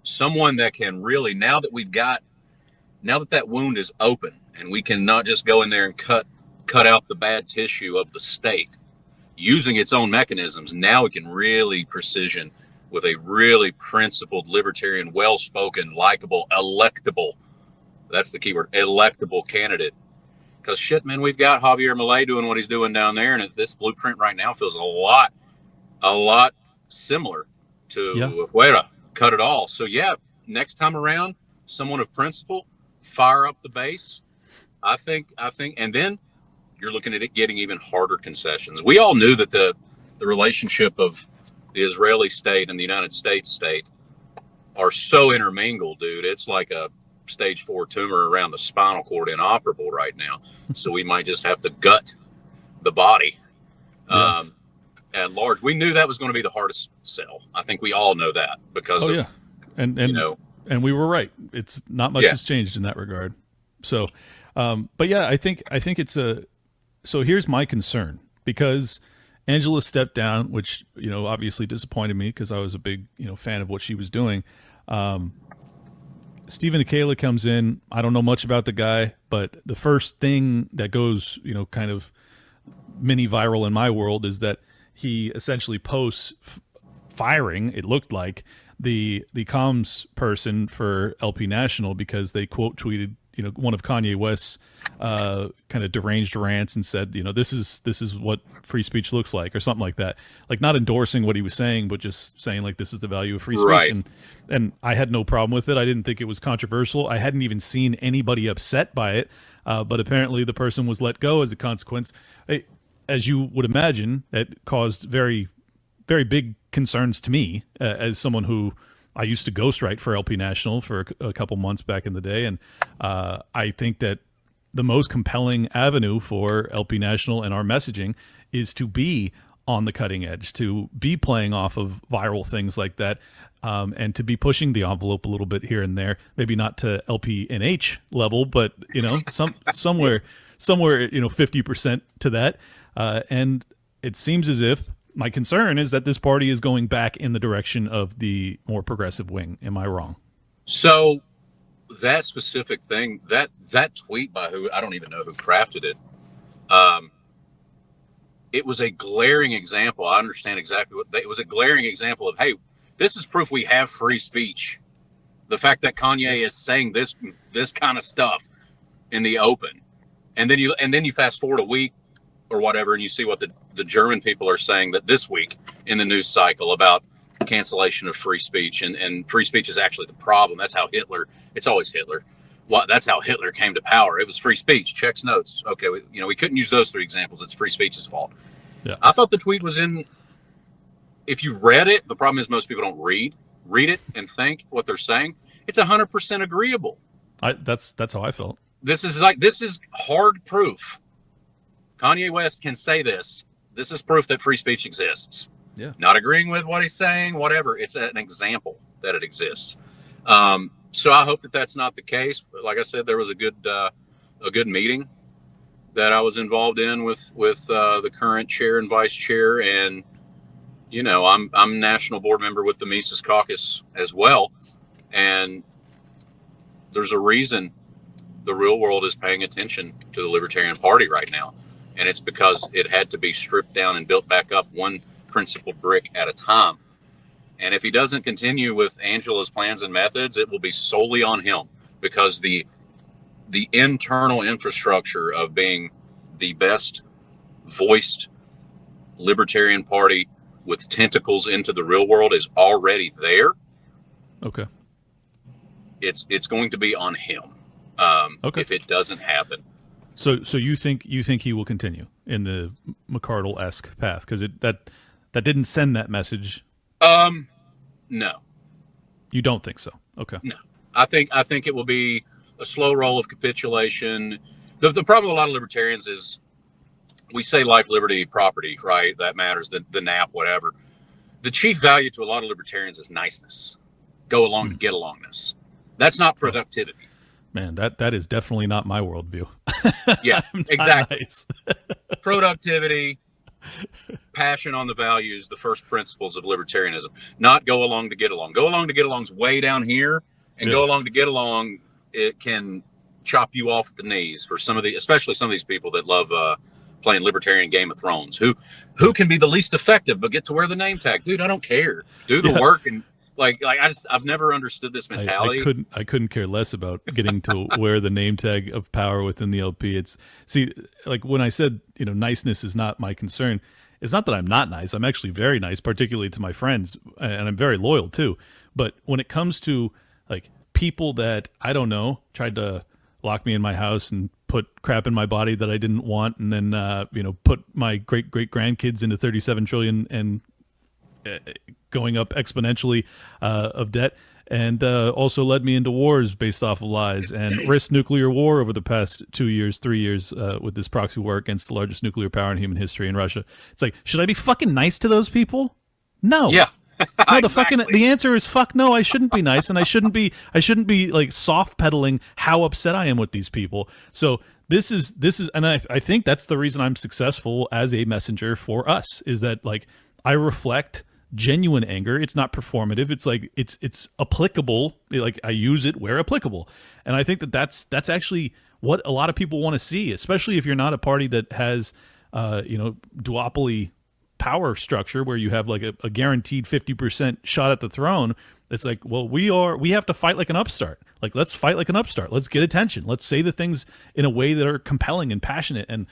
someone that can really, now that that wound is open and we can not just go in there and cut out the bad tissue of the state using its own mechanisms, now we can really precision with a really principled, libertarian, well-spoken, likable, electable, that's the key word, electable candidate. Because shit, man, we've got Javier Milei doing what he's doing down there, and this blueprint right now feels a lot similar to Fuera. Cut it all. So next time around, someone of principle, fire up the base. I think, and then you're looking at it getting even harder concessions. We all knew that the relationship of the Israeli state and the United States state are so intermingled, dude. It's like a stage 4 tumor around the spinal cord, inoperable right now. So we might just have to gut the body at large. We knew that was going to be the hardest sell. I think we all know that because and we were right. It's not much has changed in that regard. So, but I think it's so here's my concern, because Angela stepped down, which, obviously disappointed me because I was a big, fan of what she was doing. Stephen Akela comes in. I don't know much about the guy, but the first thing that goes, kind of mini viral in my world is that he essentially posts firing, it looked like, the comms person for LP National because they quote tweeted, one of Kanye West's kind of deranged rants and said, this is what free speech looks like, or something like that. Like, not endorsing what he was saying, but just saying, like, this is the value of free speech. Right. And I had no problem with it. I didn't think it was controversial. I hadn't even seen anybody upset by it. But apparently the person was let go as a consequence. As you would imagine, it caused very, very big concerns to me as someone who I used to ghostwrite for LP National for a couple months back in the day. And I think that the most compelling avenue for LP National and our messaging is to be on the cutting edge, to be playing off of viral things like that, and to be pushing the envelope a little bit here and there. Maybe not to LPNH level, but somewhere 50% to that. And it seems as if my concern is that this party is going back in the direction of the more progressive wing. Am I wrong? So that specific thing, that tweet by who, I don't even know who crafted it. It was a glaring example. I understand exactly it was a glaring example of, hey, this is proof we have free speech. The fact that Kanye is saying this kind of stuff in the open. And then you fast forward a week or whatever, and you see what the German people are saying that this week in the news cycle about cancellation of free speech, and free speech is actually the problem. That's how Hitler. It's always Hitler. Well, that's how Hitler came to power. It was free speech. Checks notes. Okay, we couldn't use those 3 examples. It's free speech's fault. Yeah. I thought the tweet was in. If you read it, the problem is most people don't read it and think what they're saying. It's 100% agreeable. That's how I felt. This is hard proof. Kanye West can say this. This is proof that free speech exists. Yeah. Not agreeing with what he's saying, whatever. It's an example that it exists. So I hope that that's not the case. But like I said, there was a good meeting that I was involved in with the current chair and vice chair, and I'm national board member with the Mises Caucus as well, and there's a reason the real world is paying attention to the Libertarian Party right now, and it's because it had to be stripped down and built back up one principal brick at a time. And if he doesn't continue with Angela's plans and methods, it will be solely on him, because the internal infrastructure of being the best voiced Libertarian Party with tentacles into the real world is already there. Okay. It's going to be on him if it doesn't happen. So you think he will continue in the McCardle-esque path, because that didn't send that message? No. You don't think so? Okay. No. I think it will be a slow roll of capitulation. The problem with a lot of libertarians is we say life, liberty, property, right? That matters, the nap, whatever. The chief value to a lot of libertarians is niceness. Go along to get alongness. That's not productivity. Man, that is definitely not my worldview. Yeah, exactly. Nice. Productivity, passion on the values, the first principles of libertarianism. Not go along to get along. Go along to get along's way down here, and go along to get along, it can chop you off at the knees for especially some of these people that love playing libertarian Game of Thrones. Who can be the least effective but get to wear the name tag? Dude, I don't care. Do the work, and I've never understood this mentality. I couldn't care less about getting to wear the name tag of power within the LP. Like when I said, niceness is not my concern. It's not that I'm not nice. I'm actually very nice, particularly to my friends, and I'm very loyal too. But when it comes to like people that I don't know tried to lock me in my house and put crap in my body that I didn't want, and then put my great grandkids into 37 trillion and going up exponentially of debt, and also led me into wars based off of lies, and risked nuclear war over the past 3 years with this proxy war against the largest nuclear power in human history in Russia. It's like, should I be fucking nice to those people? No. Yeah. No, Exactly. the answer is fuck no. I shouldn't be nice, and I shouldn't be like soft pedaling how upset I am with these people. So this is, and I think that's the reason I'm successful as a messenger for us, is that like I reflect genuine anger. It's not performative. It's like it's applicable. Like I use it where applicable, and I think that's actually what a lot of people want to see, especially if you're not a party that has duopoly power structure where you have like a guaranteed 50% shot at the throne. It's like, well, we have to fight like an upstart. Like, let's fight like an upstart. Let's get attention. Let's say the things in a way that are compelling and passionate. And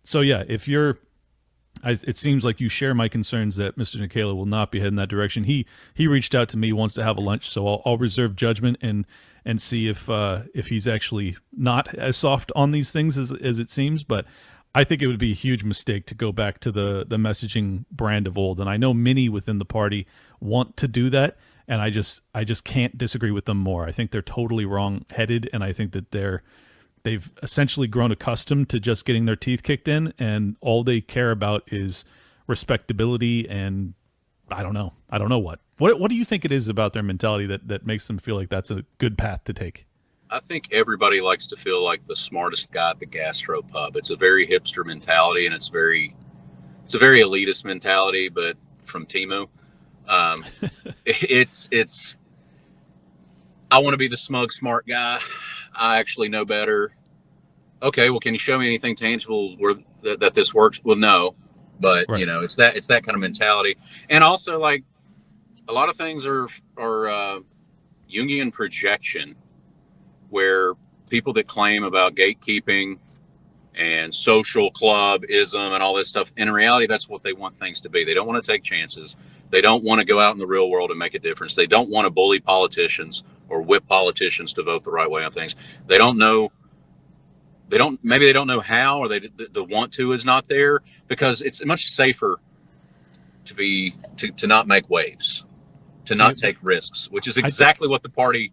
so yeah, it seems like you share my concerns that Mr. Nikela will not be heading that direction. He reached out to me, wants to have a lunch, so I'll reserve judgment and see if he's actually not as soft on these things as it seems. But I think it would be a huge mistake to go back to the messaging brand of old. And I know many within the party want to do that, and I just can't disagree with them more. I think they're totally wrong-headed, and I think that they've essentially grown accustomed to just getting their teeth kicked in, and all they care about is respectability, and I don't know what. What do you think it is about their mentality that makes them feel like that's a good path to take? I think everybody likes to feel like the smartest guy at the gastro pub. It's a very hipster mentality, and it's a very elitist mentality, but from Temu. It's I want to be the smug, smart guy. I actually know better. Okay, well, can you show me anything tangible where that this works? Well, no, but right. It's that kind of mentality. And also, like, a lot of things are Jungian projection, where people that claim about gatekeeping and social clubism and all this stuff. In reality, that's what they want things to be. They don't want to take chances. They don't want to go out in the real world and make a difference. They don't want to bully politicians or whip politicians to vote the right way on things. They don't know. Maybe they don't know how, or the want to is not there, because it's much safer to not make waves, to not take risks, which is exactly what the party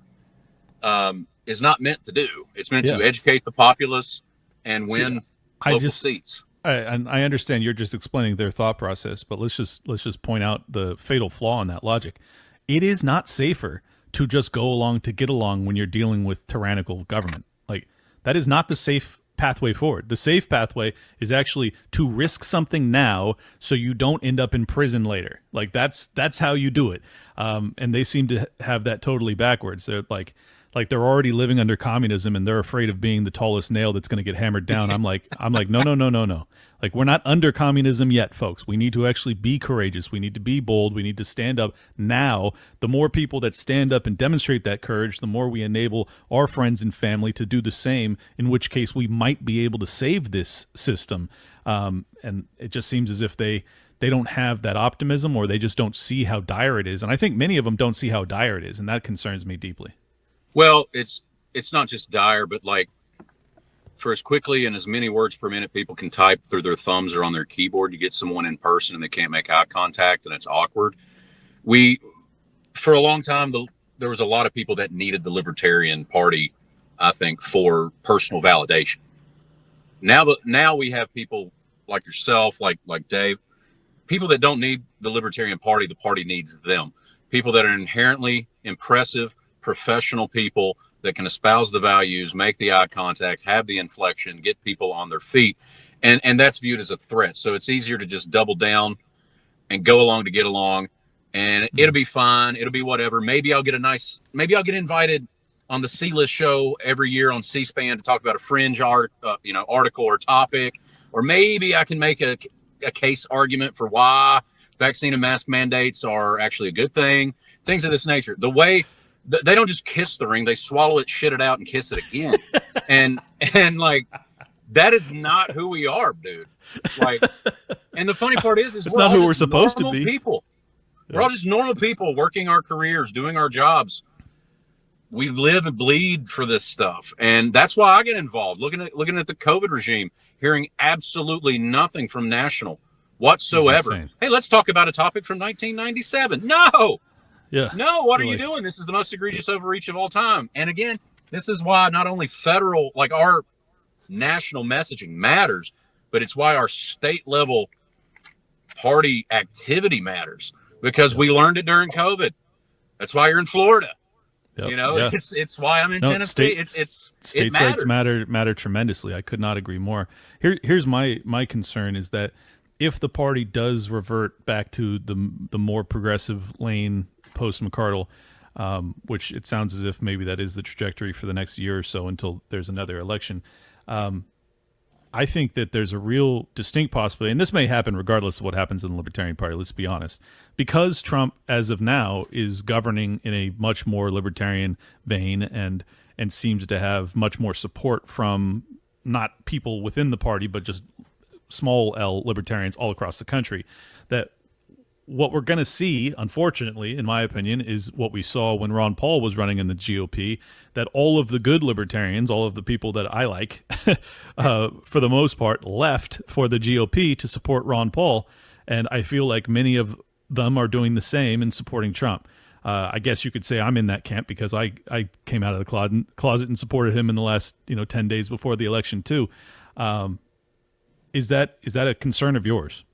is not meant to do. It's meant to educate the populace and win local seats. And I understand you're just explaining their thought process, but let's just point out the fatal flaw in that logic. It is not safer to just go along to get along when you're dealing with tyrannical government. Like, that is not the safe pathway forward. The safe pathway is actually to risk something now so you don't end up in prison later. Like, that's how you do it. And they seem to have that totally backwards. They're like they're already living under communism and they're afraid of being the tallest nail that's going to get hammered down. I'm like, no. Like, we're not under communism yet, folks. We need to actually be courageous. We need to be bold. We need to stand up now. The more people that stand up and demonstrate that courage, the more we enable our friends and family to do the same, in which case we might be able to save this system. And it just seems as if they don't have that optimism, or they just don't see how dire it is. And I think many of them don't see how dire it is, and that concerns me deeply. Well, it's not just dire, but like, for as quickly and as many words per minute people can type through their thumbs or on their keyboard, you get someone in person and they can't make eye contact and it's awkward. For a long time, there was a lot of people that needed the Libertarian Party, I think, for personal validation. Now we have people like yourself, like Dave, people that don't need the Libertarian Party. The party needs them. People that are inherently impressive, professional people that can espouse the values, make the eye contact, have the inflection, get people on their feet. And that's viewed as a threat. So it's easier to just double down and go along to get along, and it'll be fine. It'll be whatever. Maybe I'll get invited on the C-list show every year on C-SPAN to talk about a fringe article or topic, or maybe I can make a case argument for why vaccine and mask mandates are actually a good thing, things of this nature. The way they don't just kiss the ring, they swallow it, shit it out, and kiss it again. and like, that is not who we are, dude. Like, and the funny part is it's not who we're supposed to be. People. We're all just normal people working our careers, doing our jobs. We live and bleed for this stuff, and that's why I get involved. Looking at the COVID regime, hearing absolutely nothing from national whatsoever. Hey, let's talk about a topic from 1997. No. Yeah. No, what are you doing? This is the most egregious overreach of all time. And again, this is why not only federal, like our national messaging matters, but it's why our state level party activity matters, because we learned it during COVID. That's why you're in Florida. Yep. It's why I'm in Tennessee. States' rights matter tremendously. I could not agree more. Here's my concern is that if the party does revert back to the more progressive lane post McCardle, which it sounds as if maybe that is the trajectory for the next year or so until there's another election. I think that there's a real distinct possibility, and this may happen regardless of what happens in the Libertarian Party, let's be honest, because Trump, as of now, is governing in a much more libertarian vein and seems to have much more support from not people within the party, but just small L libertarians all across the country, that what we're going to see, unfortunately, in my opinion, is what we saw when Ron Paul was running in the GOP, that all of the good libertarians, all of the people that I like, for the most part, left for the GOP to support Ron Paul. And I feel like many of them are doing the same in supporting Trump. I guess you could say I'm in that camp because I came out of the closet and supported him in the last 10 days before the election too. Is that a concern of yours?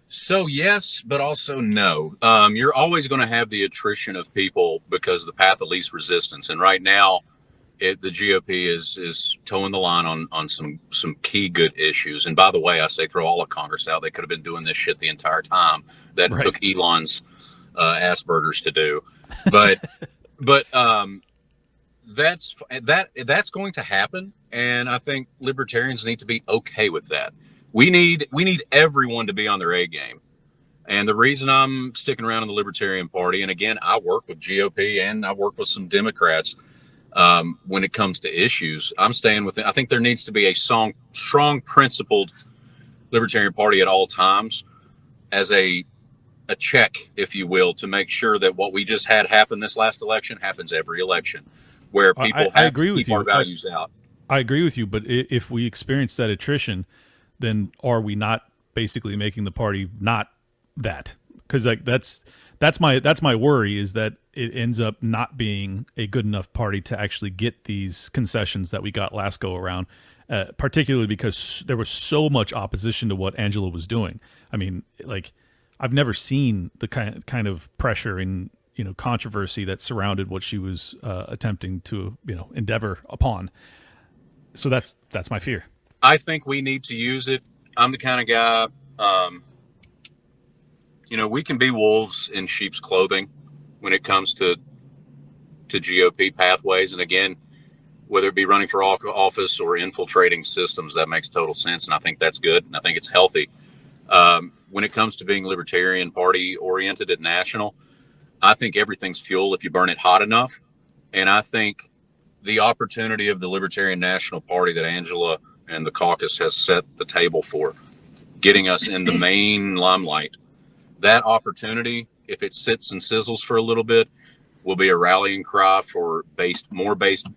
So yes, but also no. You're always going to have the attrition of people because of the path of least resistance. And right now, the GOP is towing the line on some key good issues. And by the way, I say throw all of Congress out. They could have been doing this shit the entire time. That took Elon's Asperger's to do. But that's going to happen. And I think libertarians need to be okay with that. We need everyone to be on their A game. And the reason I'm sticking around in the Libertarian Party, and again, I work with GOP and I work with some Democrats, When it comes to issues, I'm staying with it. I think there needs to be a strong principled Libertarian Party at all times as a check, if you will, to make sure that what we just had happen this last election happens every election, where people I have agree to with keep you. our values out. I agree with you, but if we experience that attrition, then are we not basically making the party not that? Because like that's my worry, is that it ends up not being a good enough party to actually get these concessions that we got last go around, particularly because there was so much opposition to what Angela was doing. I mean, like, I've never seen the kind of pressure and controversy that surrounded what she was attempting to endeavor upon. So that's my fear. I think we need to use it. I'm the kind of guy, we can be wolves in sheep's clothing when it comes to GOP pathways. And again, whether it be running for office or infiltrating systems, that makes total sense. And I think that's good. And I think it's healthy. When it comes to being Libertarian Party oriented at national, I think everything's fuel if you burn it hot enough. And I think the opportunity of the Libertarian National Party that Angela and the caucus has set the table for, getting us in the main limelight, that opportunity, if it sits and sizzles for a little bit, will be a rallying cry for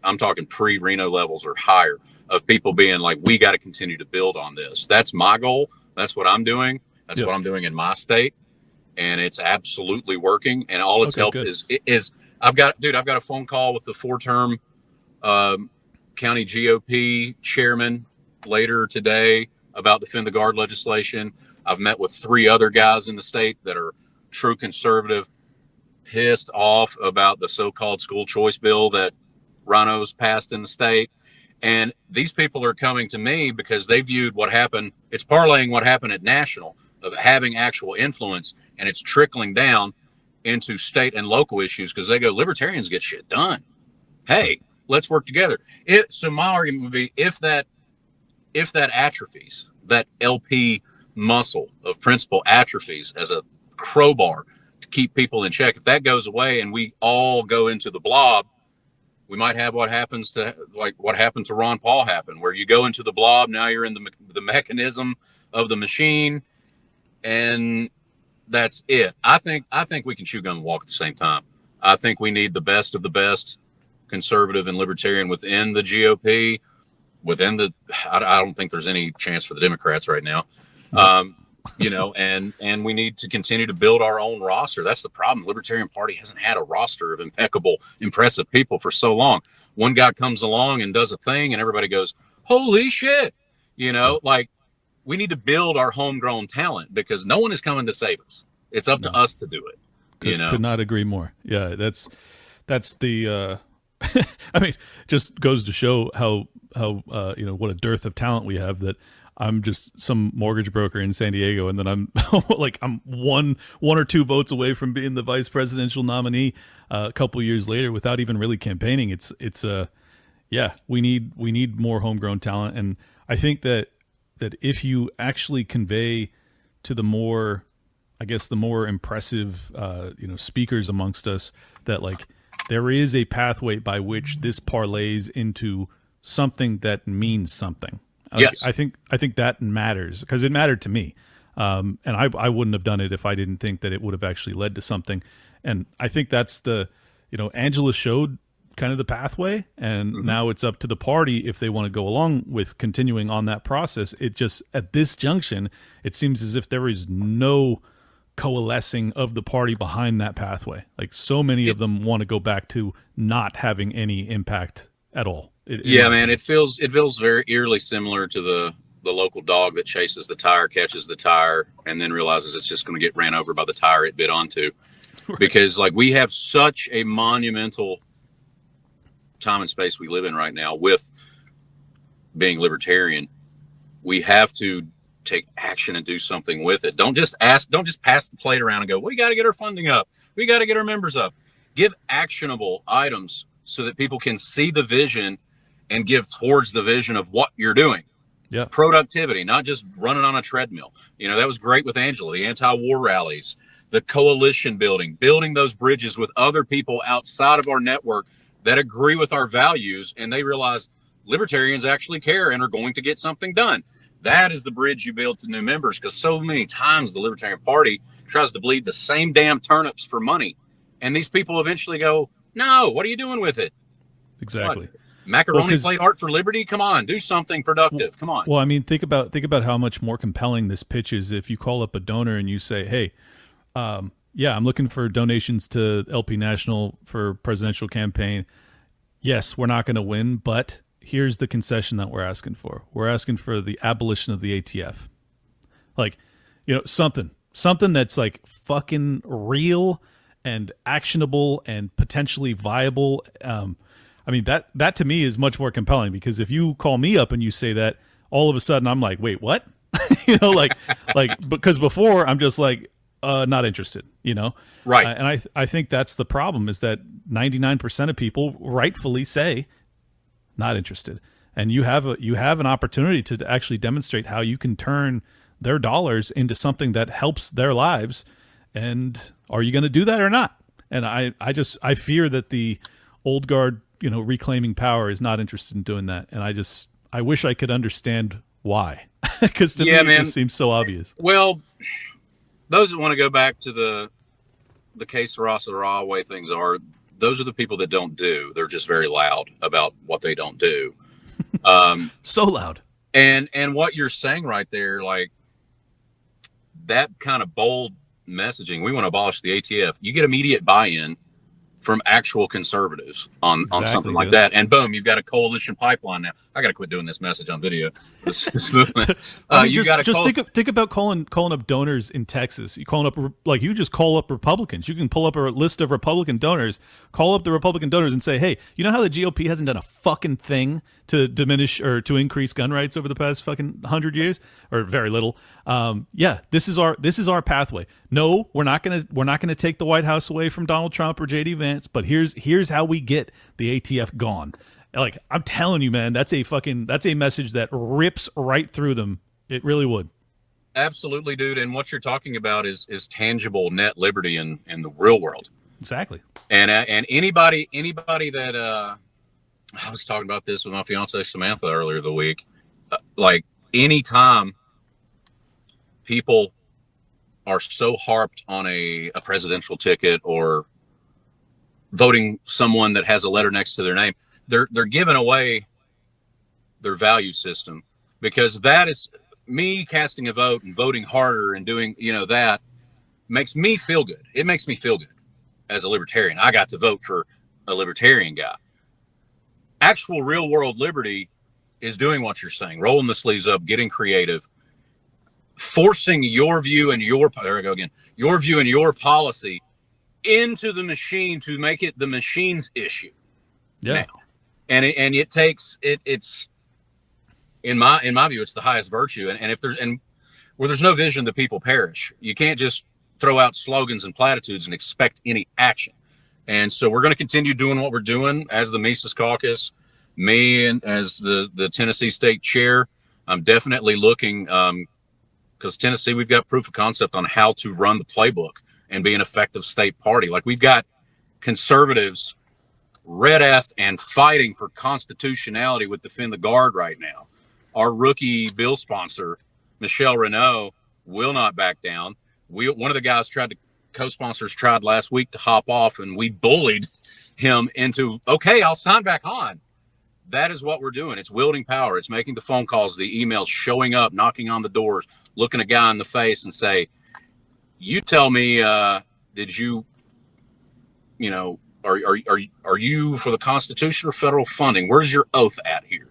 I'm talking pre-Reno levels or higher, of people being like, we got to continue to build on this. That's my goal. That's what I'm doing. That's what I'm doing in my state. And it's absolutely working. And all it's helped is I've got a phone call with the 4-term county GOP chairman later today about Defend the Guard legislation. I've met with 3 other guys in the state that are true conservative, pissed off about the so-called school choice bill that Rhinos passed in the state. And these people are coming to me because they viewed what happened. It's parlaying what happened at national, of having actual influence, and it's trickling down into state and local issues, because they go, libertarians get shit done. Hey, let's work together. So my argument would be, if that atrophies, that LP muscle of principle atrophies as a crowbar to keep people in check, if that goes away and we all go into the blob, we might have what happened to Ron Paul happen, where you go into the blob, now you're in the mechanism of the machine, and that's it. I think we can chew gum and walk at the same time. I think we need the best of the best, conservative and libertarian, within the GOP, I don't think there's any chance for the Democrats right now. And we need to continue to build our own roster. That's the problem. Libertarian Party hasn't had a roster of impeccable, impressive people for so long. One guy comes along and does a thing and everybody goes, holy shit. We need to build our homegrown talent, because no one is coming to save us. It's up to us to do it. Could not agree more. Yeah, that's the I mean, just goes to show how what a dearth of talent we have, that I'm just some mortgage broker in San Diego, and then I'm I'm one or two votes away from being the vice presidential nominee a couple years later without even really campaigning. We need more homegrown talent, and I think that if you actually convey to the more impressive speakers amongst us that there is a pathway by which this parlays into something that means something. Yes. I think that matters, because it mattered to me. And I wouldn't have done it if I didn't think that it would have actually led to something. And I think that's Angela showed kind of the pathway, and now it's up to the party if they want to go along with continuing on that process. It just, at this junction, it seems as if there is no coalescing of the party behind that pathway. So many of them want to go back to not having any impact at all. It feels very eerily similar to the local dog that chases the tire, catches the tire, and then realizes it's just going to get ran over by the tire it bit onto. Right. Because we have such a monumental time and space we live in right now with being libertarian. We have to take action and do something with it. Don't just pass the plate around and go, we got to get our funding up, we got to get our members up. Give actionable items so that people can see the vision and give towards the vision of what you're doing. Yeah. Productivity, not just running on a treadmill. That was great with Angela, the anti-war rallies, the coalition building those bridges with other people outside of our network that agree with our values, and they realize libertarians actually care and are going to get something done. That is the bridge you build to new members, because so many times the Libertarian Party tries to bleed the same damn turnips for money. And these people eventually go, no, what are you doing with it? Exactly. What? Macaroni plate art for liberty? Come on, do something productive. Come on. Well, I mean, think about how much more compelling this pitch is if you call up a donor and you say, hey, yeah, I'm looking for donations to LP National for presidential campaign. Yes, we're not going to win, but here's the concession that we're asking for. We're asking for the abolition of the ATF. Like, something that's like fucking real and actionable and potentially viable. I mean, that to me is much more compelling, because if you call me up and you say that, all of a sudden I'm like, wait, what? Because before I'm just like, not interested, Right. And I think that's the problem, is that 99% of people rightfully say not interested. And you have an opportunity to actually demonstrate how you can turn their dollars into something that helps their lives. And are you going to do that or not? And I fear that the old guard, reclaiming power is not interested in doing that. And I wish I could understand why, because to me, it just seems so obvious. Well, those that want to go back to the case Rasa Ra way things are, those are the people that don't do. They're just very loud about what they don't do. So loud. And what you're saying right there, like that kind of bold messaging, we want to abolish the ATF. You get immediate buy-in from actual conservatives on something like that. And boom, you've got a coalition pipeline now. I got to quit doing this message on video. This movement. Think about calling up donors in Texas. You calling up, like, you just call up Republicans. You can pull up a list of Republican donors, call up the Republican donors and say, hey, you know how the GOP hasn't done a fucking thing to diminish or to increase gun rights over the past fucking 100 years, or very little. Yeah, this is our pathway. No, we're not gonna take the White House away from Donald Trump or JD Vance, but here's how we get the ATF gone. Like, I'm telling you, man, that's a message that rips right through them. It really would. Absolutely, dude. And what you're talking about is tangible net liberty in the real world. Exactly. And anybody that I was talking about this with my fiance Samantha earlier the week. Like, anytime people are so harped on a presidential ticket or voting someone that has a letter next to their name, they're giving away their value system, because that is me casting a vote and voting harder and doing, that makes me feel good. It makes me feel good as a libertarian. I got to vote for a libertarian guy. Actual real world liberty is doing what you're saying, rolling the sleeves up, getting creative, forcing your view and your view and your policy into the machine to make it the machine's issue. Yeah. Now. And it takes it's in my view, it's the highest virtue. And if where there's no vision, the people perish. You can't just throw out slogans and platitudes and expect any action. And so we're going to continue doing what we're doing as the Mises Caucus, me and as the Tennessee State Chair. I'm definitely looking, because Tennessee, we've got proof of concept on how to run the playbook and be an effective state party. Like, we've got conservatives red-assed and fighting for constitutionality with Defend the Guard right now. Our rookie bill sponsor, Michelle Renault, will not back down. One of the guys co-sponsors tried last week to hop off, and we bullied him into, okay, I'll sign back on. That is what we're doing. It's wielding power. It's making the phone calls, the emails, showing up, knocking on the doors, looking a guy in the face and say, you tell me, did you, are you for the Constitution or federal funding? Where's your oath at here?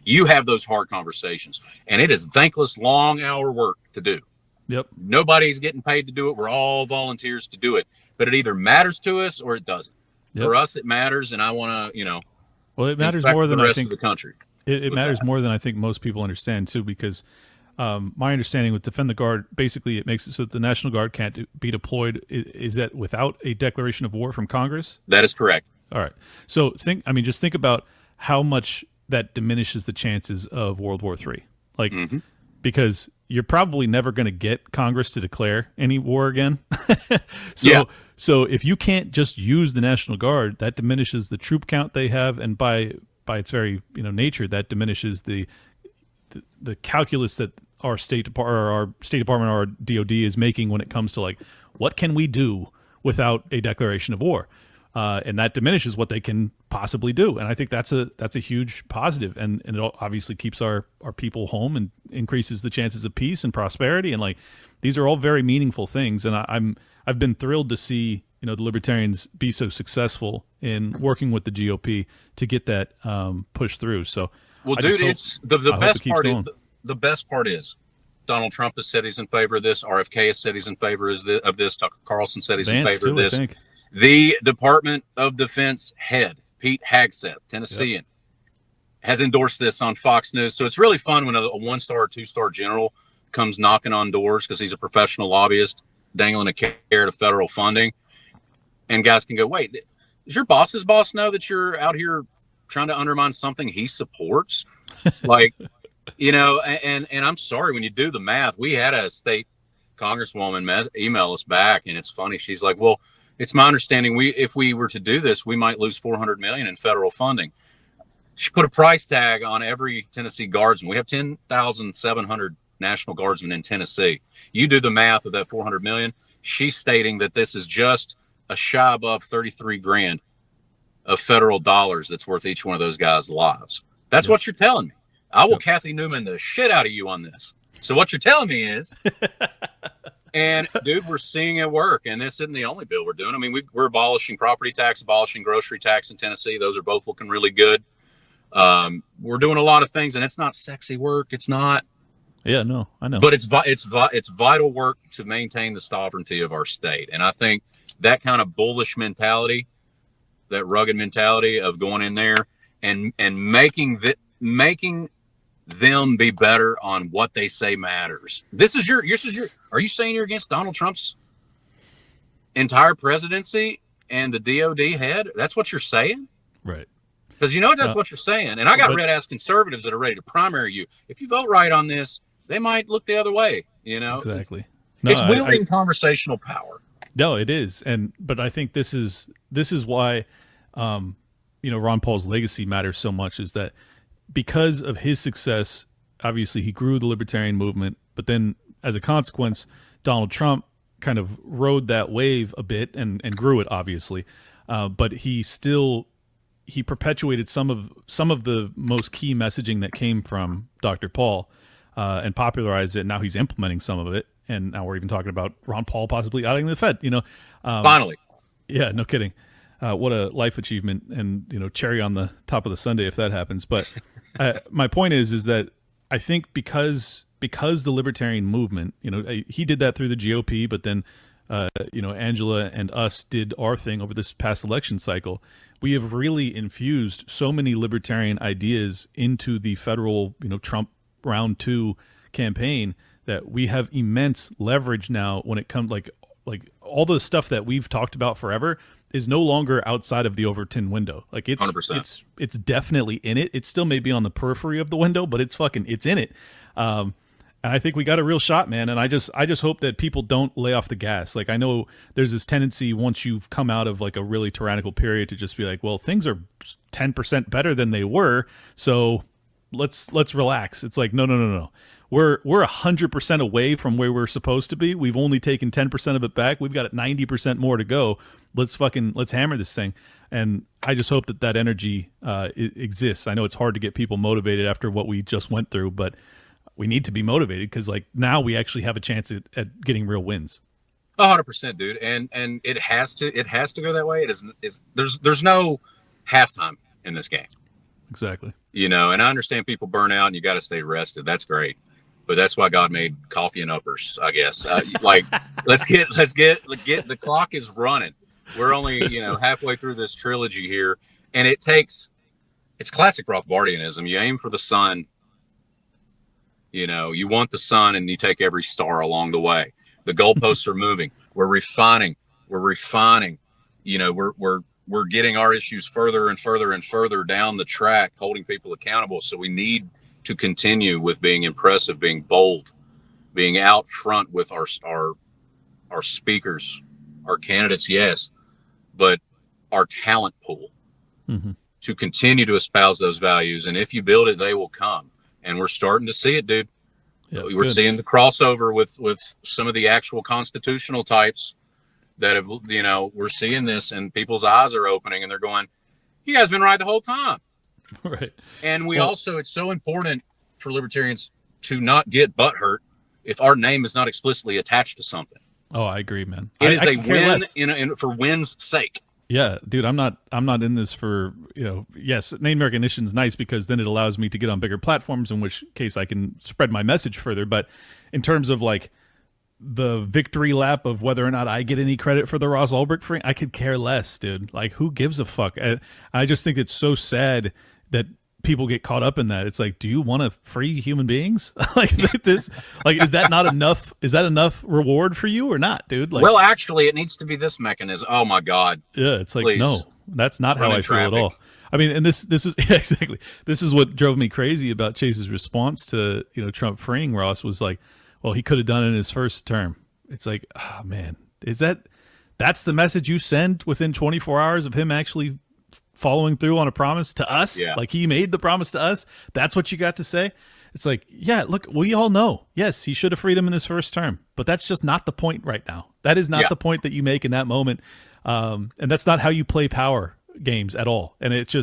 You have those hard conversations, and it is thankless, long-hour work to do. Yep. Nobody's getting paid to do it. We're all volunteers to do it, but it either matters to us or it doesn't. Yep. For us, it matters, and I want to, well, it matters more than the rest I think of the country. It matters more than I think most people understand too, because my understanding with Defend the Guard, basically it makes it so that the National Guard can't be deployed. Is that without a declaration of war from Congress? That is correct. All right. So just think about how much that diminishes the chances of World War III. Like, because you're probably never going to get Congress to declare any war again. So So if you can't just use the National Guard, that diminishes the troop count they have, and by its very nature, that diminishes the calculus that our State Department, our DoD is making when it comes to like what can we do without a declaration of war, and that diminishes what they can possibly do. And I think that's a huge positive, and it obviously keeps our people home and increases the chances of peace and prosperity. And like these are all very meaningful things, and I've been thrilled to see the Libertarians be so successful in working with the GOP to get that pushed through. So, well, dude, it's the best part. The best part is Donald Trump has said he's in favor of this. RFK has said he's in favor of this. Tucker Carlson said he's in favor of this. The Department of Defense head, Pete Hegseth, Tennessean, has endorsed this on Fox News. So it's really fun when a 1-star or 2-star general comes knocking on doors because he's a professional lobbyist dangling a carrot of federal funding. And guys can go, wait, does your boss's boss know that you're out here trying to undermine something he supports? Like, and I'm sorry, when you do the math, we had a state congresswoman email us back, and it's funny. She's like, well, it's my understanding if we were to do this, we might lose $400 million in federal funding. She put a price tag on every Tennessee guardsman. We have 10,700 National Guardsmen in Tennessee. You do the math of that $400 million. She's stating that this is just a shy above 33 grand of federal dollars that's worth each one of those guys' lives. That's what you're telling me. I will Kathy Newman the shit out of you on this. So what you're telling me is, and dude, we're seeing it work. And this isn't the only bill we're doing. I mean, we're abolishing property tax, abolishing grocery tax in Tennessee. Those are both looking really good. We're doing a lot of things, and it's not sexy work. It's not. Yeah, no, I know. But it's vital work to maintain the sovereignty of our state. And I think that kind of bullish mentality, that rugged mentality of going in there and making them be better on what they say matters. Are you saying you're against Donald Trump's entire presidency and the DOD head? That's what you're saying? Right. Because that's what you're saying. And I got red-ass conservatives that are ready to primary you. If you vote right on this, they might look the other way, Exactly. It's wielding conversational power. No, it is. But I think this is why Ron Paul's legacy matters so much, is that because of his success, obviously he grew the libertarian movement, but then as a consequence, Donald Trump kind of rode that wave a bit and grew it, obviously. But he perpetuated some of the most key messaging that came from Dr. Paul and popularized it. Now he's implementing some of it. And now we're even talking about Ron Paul possibly outing the Fed, Finally. Yeah, no kidding. What a life achievement, and cherry on the top of the sundae if that happens. But my point is that I think because the libertarian movement, he did that through the GOP, but then Angela and us did our thing over this past election cycle. We have really infused so many libertarian ideas into the federal, Trump round 2 campaign that we have immense leverage now when it comes like all the stuff that we've talked about forever is no longer outside of the Overton window. Like it's 100%. It's definitely in it. It still may be on the periphery of the window, but it's in it. And I think we got a real shot, man. And I just hope that people don't lay off the gas. Like I know there's this tendency once you've come out of like a really tyrannical period to just be like, well, things are 10% better than they were, so let's relax. It's like no. We're 100% away from where we're supposed to be. We've only taken 10% of it back. We've got 90% more to go. Let's hammer this thing. And I just hope that energy exists. I know it's hard to get people motivated after what we just went through, but we need to be motivated because like now we actually have a chance at getting real wins. 100%, dude. And it has to go that way. There's no halftime in this game. Exactly. And I understand people burn out and you got to stay rested. That's great. But that's why God made coffee and uppers, I guess. Let's get the clock is running. We're only, halfway through this trilogy here. And it's classic Rothbardianism. You aim for the sun, you want the sun and you take every star along the way. The goalposts are moving. We're refining. We're getting our issues further and further and further down the track, holding people accountable. So we need to continue with being impressive, being bold, being out front with our speakers, our candidates, yes, but our talent pool to continue to espouse those values. And if you build it, they will come. And we're starting to see it, dude. Yeah, we're good. seeing the crossover with some of the actual constitutional types that have, we're seeing this, and people's eyes are opening and they're going, you guys been right the whole time. Right. And it's so important for libertarians to not get butthurt if our name is not explicitly attached to something. Oh, I agree, man. It is a win for win's sake. Yeah, dude, I'm not in this for, yes, name recognition is nice because then it allows me to get on bigger platforms, in which case I can spread my message further. But in terms of like the victory lap of whether or not I get any credit for the Ross Ulbricht free, I could care less, dude. Like, who gives a fuck? I just think it's so sad that people get caught up in that. It's like, do you want to free human beings? Like this, like, is that not enough? Is that enough reward for you or not, dude? Like, well, actually, it needs to be this mechanism. Oh my God. Yeah. It's like, please. No, that's not how I feel at all. I mean, and this is yeah, exactly. This is what drove me crazy about Chase's response to, Trump freeing Ross was like, well, he could have done it in his first term. It's like, oh man, that's the message you send within 24 hours of him actually following through on a promise to us? Yeah. Like, he made the promise to us. That's what you got to say? It's like, yeah, look, we all know. Yes, he should have freed him in his first term, but that's just not the point right now. That is not the point that you make in that moment. And that's not how you play power games at all. And it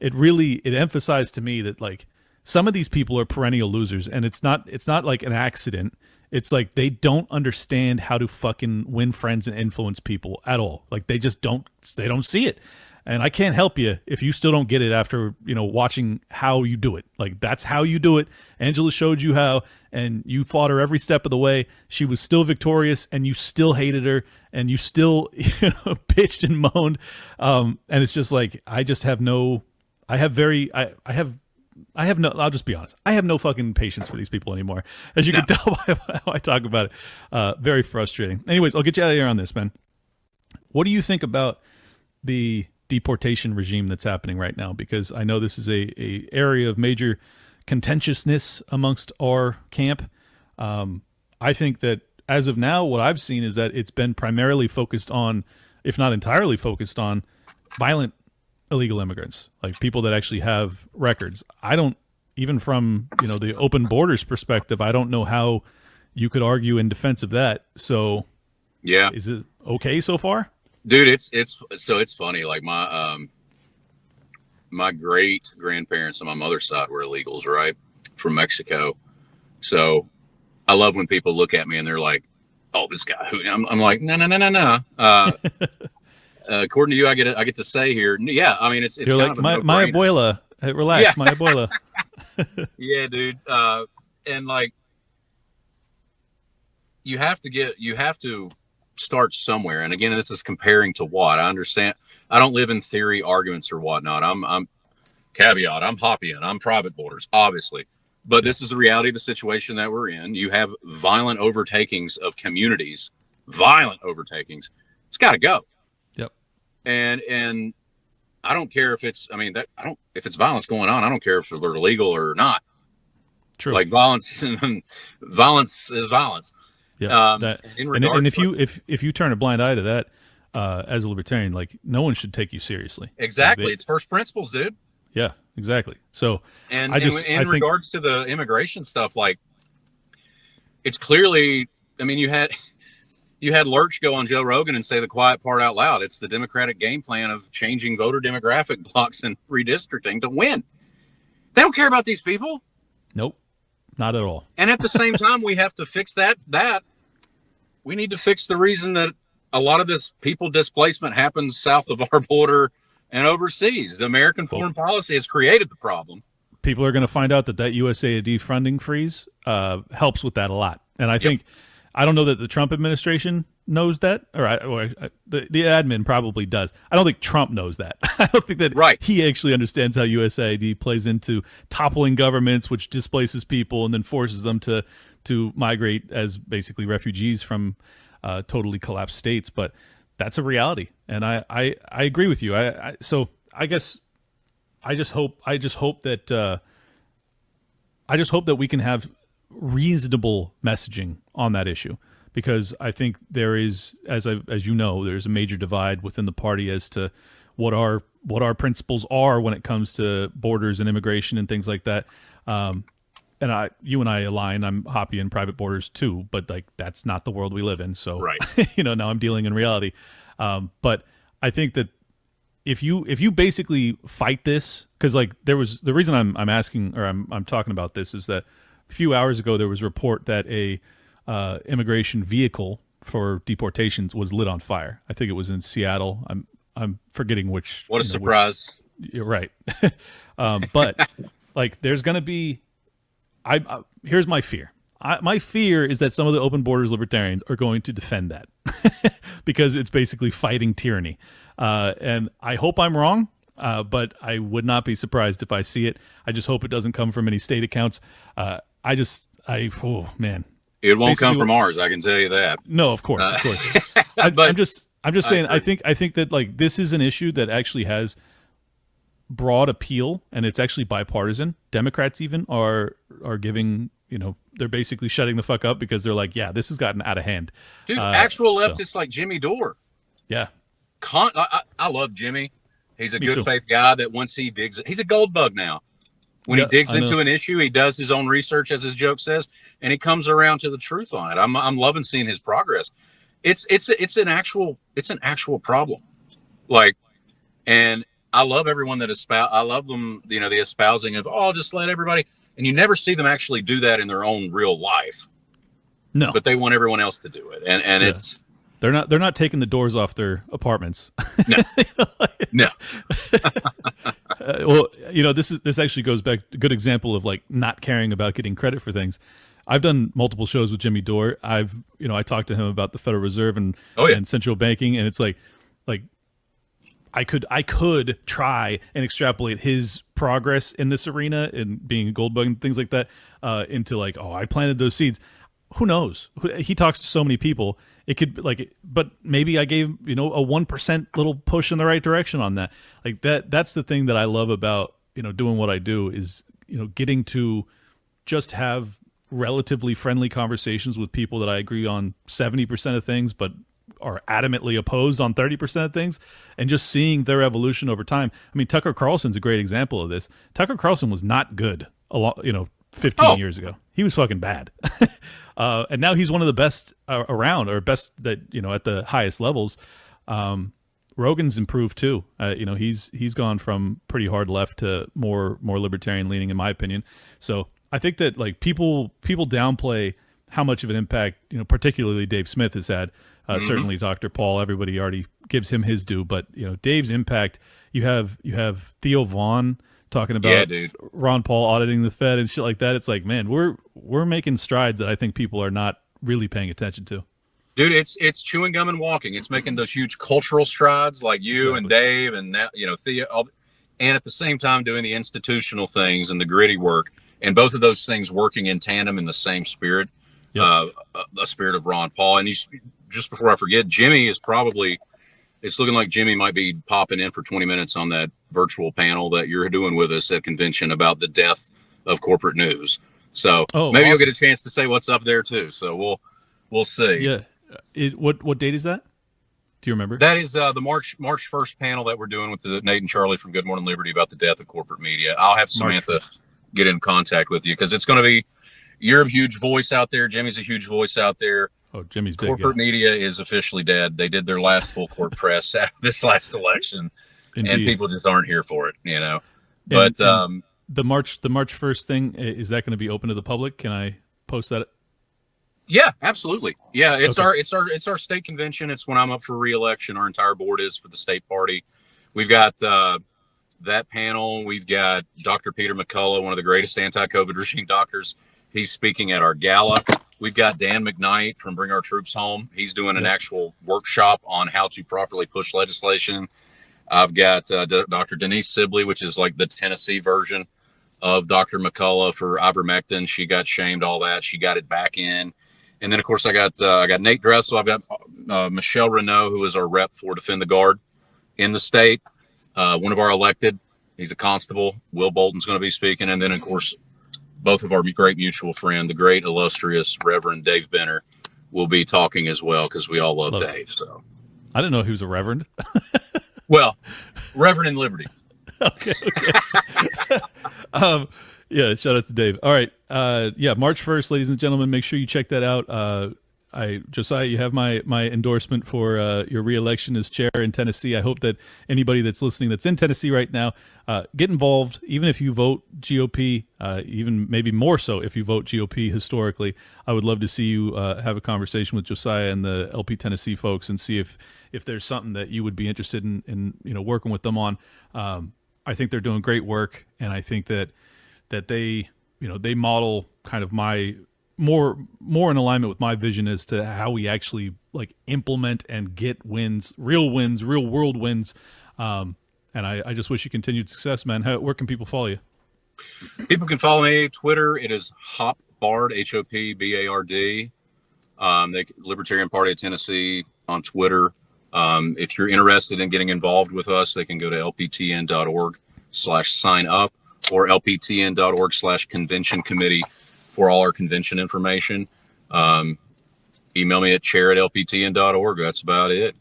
emphasized to me that, like, some of these people are perennial losers, and it's not like an accident. It's like they don't understand how to fucking win friends and influence people at all. Like, they don't see it. And I can't help you if you still don't get it after, watching how you do it. Like, that's how you do it. Angela showed you how, and you fought her every step of the way. She was still victorious, and you still hated her, and you still bitched and moaned. And it's just like, I'll just be honest. I have no fucking patience for these people anymore. As you can tell by how I talk about it. Very frustrating. Anyways, I'll get you out of here on this, man. What do you think about the deportation regime that's happening right now? Because I know this is a area of major contentiousness amongst our camp. I think that as of now, what I've seen is that it's been primarily focused on, if not entirely focused on, violent illegal immigrants, like people that actually have records. I don't, even from, the open borders perspective, I don't know how you could argue in defense of that. So yeah, is it okay so far? Dude, it's funny. Like, my great grandparents on my mother's side were illegals, right? From Mexico. So I love when people look at me and they're like, oh, this guy who I'm like, no. According to you, I get to say here. Yeah. I mean, it's you're kind like of my abuela. Hey, relax. Yeah. My abuela. Yeah, dude. And like, you have to start somewhere. And again, this is comparing to what I understand. I don't live in theory arguments or whatnot. I'm caveat. I'm Hoppian. I'm private borders, obviously. But this is the reality of the situation that we're in. You have violent overtakings of communities, violent overtakings. It's got to go. Yep. And I don't care if it's, if it's violence going on, I don't care if they're illegal or not. True. Like, violence is violence. Yeah. And if you turn a blind eye to that, as a libertarian, like, no one should take you seriously. Exactly. Like, it's first principles, dude. Yeah, exactly. So, in regards to the immigration stuff, like, it's clearly, you had Lurch go on Joe Rogan and say the quiet part out loud. It's the Democratic game plan of changing voter demographic blocks and redistricting to win. They don't care about these people. Nope, not at all. And at the same time, we have to fix that. We need to fix the reason that a lot of this people displacement happens south of our border and overseas. The American foreign policy has created the problem. People are going to find out that USAID funding freeze helps with that a lot. And I think, I don't know that the Trump administration knows that, or the admin probably does. I don't think Trump knows that. I don't think that he actually understands how USAID plays into toppling governments, which displaces people and then forces them to migrate as basically refugees from totally collapsed states. But that's a reality, and I agree with you. So I guess I just hope that we can have reasonable messaging on that issue, because I think there is, as you know, there's a major divide within the party as to what our principles are when it comes to borders and immigration and things like that. And you and I align. I'm happy in private borders too, but like that's not the world we live in. So, Right. Now I'm dealing in reality. But I think that if you basically fight this, because like there was the reason I'm asking, or I'm talking about this, is that a few hours ago there was a report that a immigration vehicle for deportations was lit on fire. I think it was in Seattle. I'm forgetting which. What a surprise! You're right. But like there's going to be. Here's my fear. My fear is that some of the open borders libertarians are going to defend that because it's basically fighting tyranny. And I hope I'm wrong, but I would not be surprised if I see it. I just hope it doesn't come from any state accounts. Oh man, it won't come from ours. I can tell you that. No, of course. I'm just saying. I think that like this is an issue that actually has broad appeal, and it's actually bipartisan. Democrats even are giving, they're basically shutting the fuck up because they're like, yeah, this has gotten out of hand. Dude, actual leftists like Jimmy Dore. Yeah. I love Jimmy. He's a Me good too. faith guy that once he digs, he's a gold bug now. When he digs into an issue, he does his own research, as his joke says, and he comes around to the truth on it. I'm loving seeing his progress. It's an actual problem. Like, and I love everyone that I love them, the espousing of, just let everybody, and you never see them actually do that in their own real life. No, but they want everyone else to do it. And it's, they're not taking the doors off their apartments. No, no. Well, this actually goes back to a good example of like not caring about getting credit for things. I've done multiple shows with Jimmy Dore. I talked to him about the Federal Reserve and central banking. And it's like I could try and extrapolate his progress in this arena and being a gold bug and things like that into like, I planted those seeds. Who knows? He talks to so many people. It could but maybe I gave, a 1% little push in the right direction on that. Like that's the thing that I love about, doing what I do is, getting to just have relatively friendly conversations with people that I agree on 70% of things, but are adamantly opposed on 30% of things, and just seeing their evolution over time. I mean, Tucker Carlson's a great example of this. Tucker Carlson was not good 15 years ago. He was fucking bad. And now he's one of the best around, or best that, at the highest levels. Rogan's improved too. He's gone from pretty hard left to more libertarian leaning, in my opinion. So I think that like people downplay how much of an impact, particularly Dave Smith has had. Certainly Dr. Paul, everybody already gives him his due, but Dave's impact. You have Theo Vaughn talking about Ron Paul auditing the Fed and shit like that. It's like, man, we're making strides that I think people are not really paying attention to. Dude, it's chewing gum and walking. It's making those huge cultural strides, like you and Dave and now, Theo, and at the same time doing the institutional things and the gritty work, and both of those things working in tandem in the same spirit, the spirit of Ron Paul. And just before I forget, Jimmy is probably. It's looking like Jimmy might be popping in for 20 minutes on that virtual panel that you're doing with us at convention about the death of corporate news. So maybe you'll get a chance to say what's up there too. So we'll see. Yeah. What date is that? Do you remember? That is the March 1st panel that we're doing with Nate and Charlie from Good Morning Liberty about the death of corporate media. I'll have Samantha get in contact with you because it's going to be, you're a huge voice out there. Jimmy's a huge voice out there. Oh, Jimmy's big. Corporate media is officially dead. They did their last full court press after this last election. Indeed. And people just aren't here for it, But and the March 1st thing, is that going to be open to the public? Can I post that? Yeah, absolutely. Yeah, it's our state convention. It's when I'm up for re-election. Our entire board is for the state party. We've got that panel. We've got Dr. Peter McCullough, one of the greatest anti-COVID regime doctors. He's speaking at our gala. We've got Dan McKnight from Bring Our Troops Home. He's doing an actual workshop on how to properly push legislation. I've got Dr. Denise Sibley, which is like the Tennessee version of Dr. McCullough for ivermectin. She got shamed, all that. She got it back in. And then, of course, I got Nate Dressel. I've got Michelle Renaud, who is our rep for Defend the Guard in the state. One of our elected. He's a constable. Will Bolton's going to be speaking. And then, of course, both of our great mutual friend, the great illustrious Reverend Dave Benner, will be talking as well because we all love Love Dave. So, I didn't know he was a reverend. well, Reverend in Liberty. Okay. Yeah, shout out to Dave. All right. Yeah, March 1st, ladies and gentlemen, make sure you check that out. Josiah, you have my endorsement for your reelection as chair in Tennessee. I hope that anybody that's listening that's in Tennessee right now, get involved, even if you vote GOP, even maybe more so if you vote GOP historically. I would love to see you have a conversation with Josiah and the LP Tennessee folks and see if there's something that you would be interested in working with them on. I think they're doing great work, and I think that they they model kind of my more in alignment with my vision as to how we actually like implement and get wins, real world wins. And I just wish you continued success, man. Where can people follow you? People can follow me Twitter. It is Hopbard, HOPBARD. The Libertarian Party of Tennessee on Twitter. If you're interested in getting involved with us, they can go to lptn.org/sign up or lptn.org/convention committee for all our convention information. Email me at chair@lptn.org. That's about it.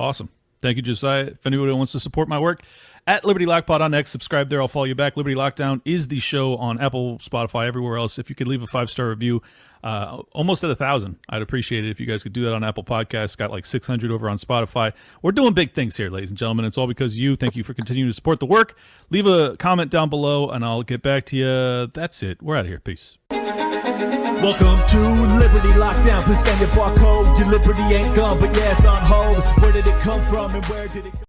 Awesome. Thank you, Josiah. If anybody wants to support my work, at Liberty Lockpod on X, subscribe there. I'll follow you back. Liberty Lockdown is the show on Apple, Spotify, everywhere else. If you could leave a 5-star review, almost at 1,000, I'd appreciate it if you guys could do that on Apple Podcasts. Got like 600 over on Spotify. We're doing big things here, ladies and gentlemen. It's all because of you. Thank you for continuing to support the work. Leave a comment down below, and I'll get back to you. That's it. We're out of here. Peace. Welcome to Liberty Lockdown. Please scan your barcode. Your liberty ain't gone, but yeah, it's on hold. Where did it come from and where did it go?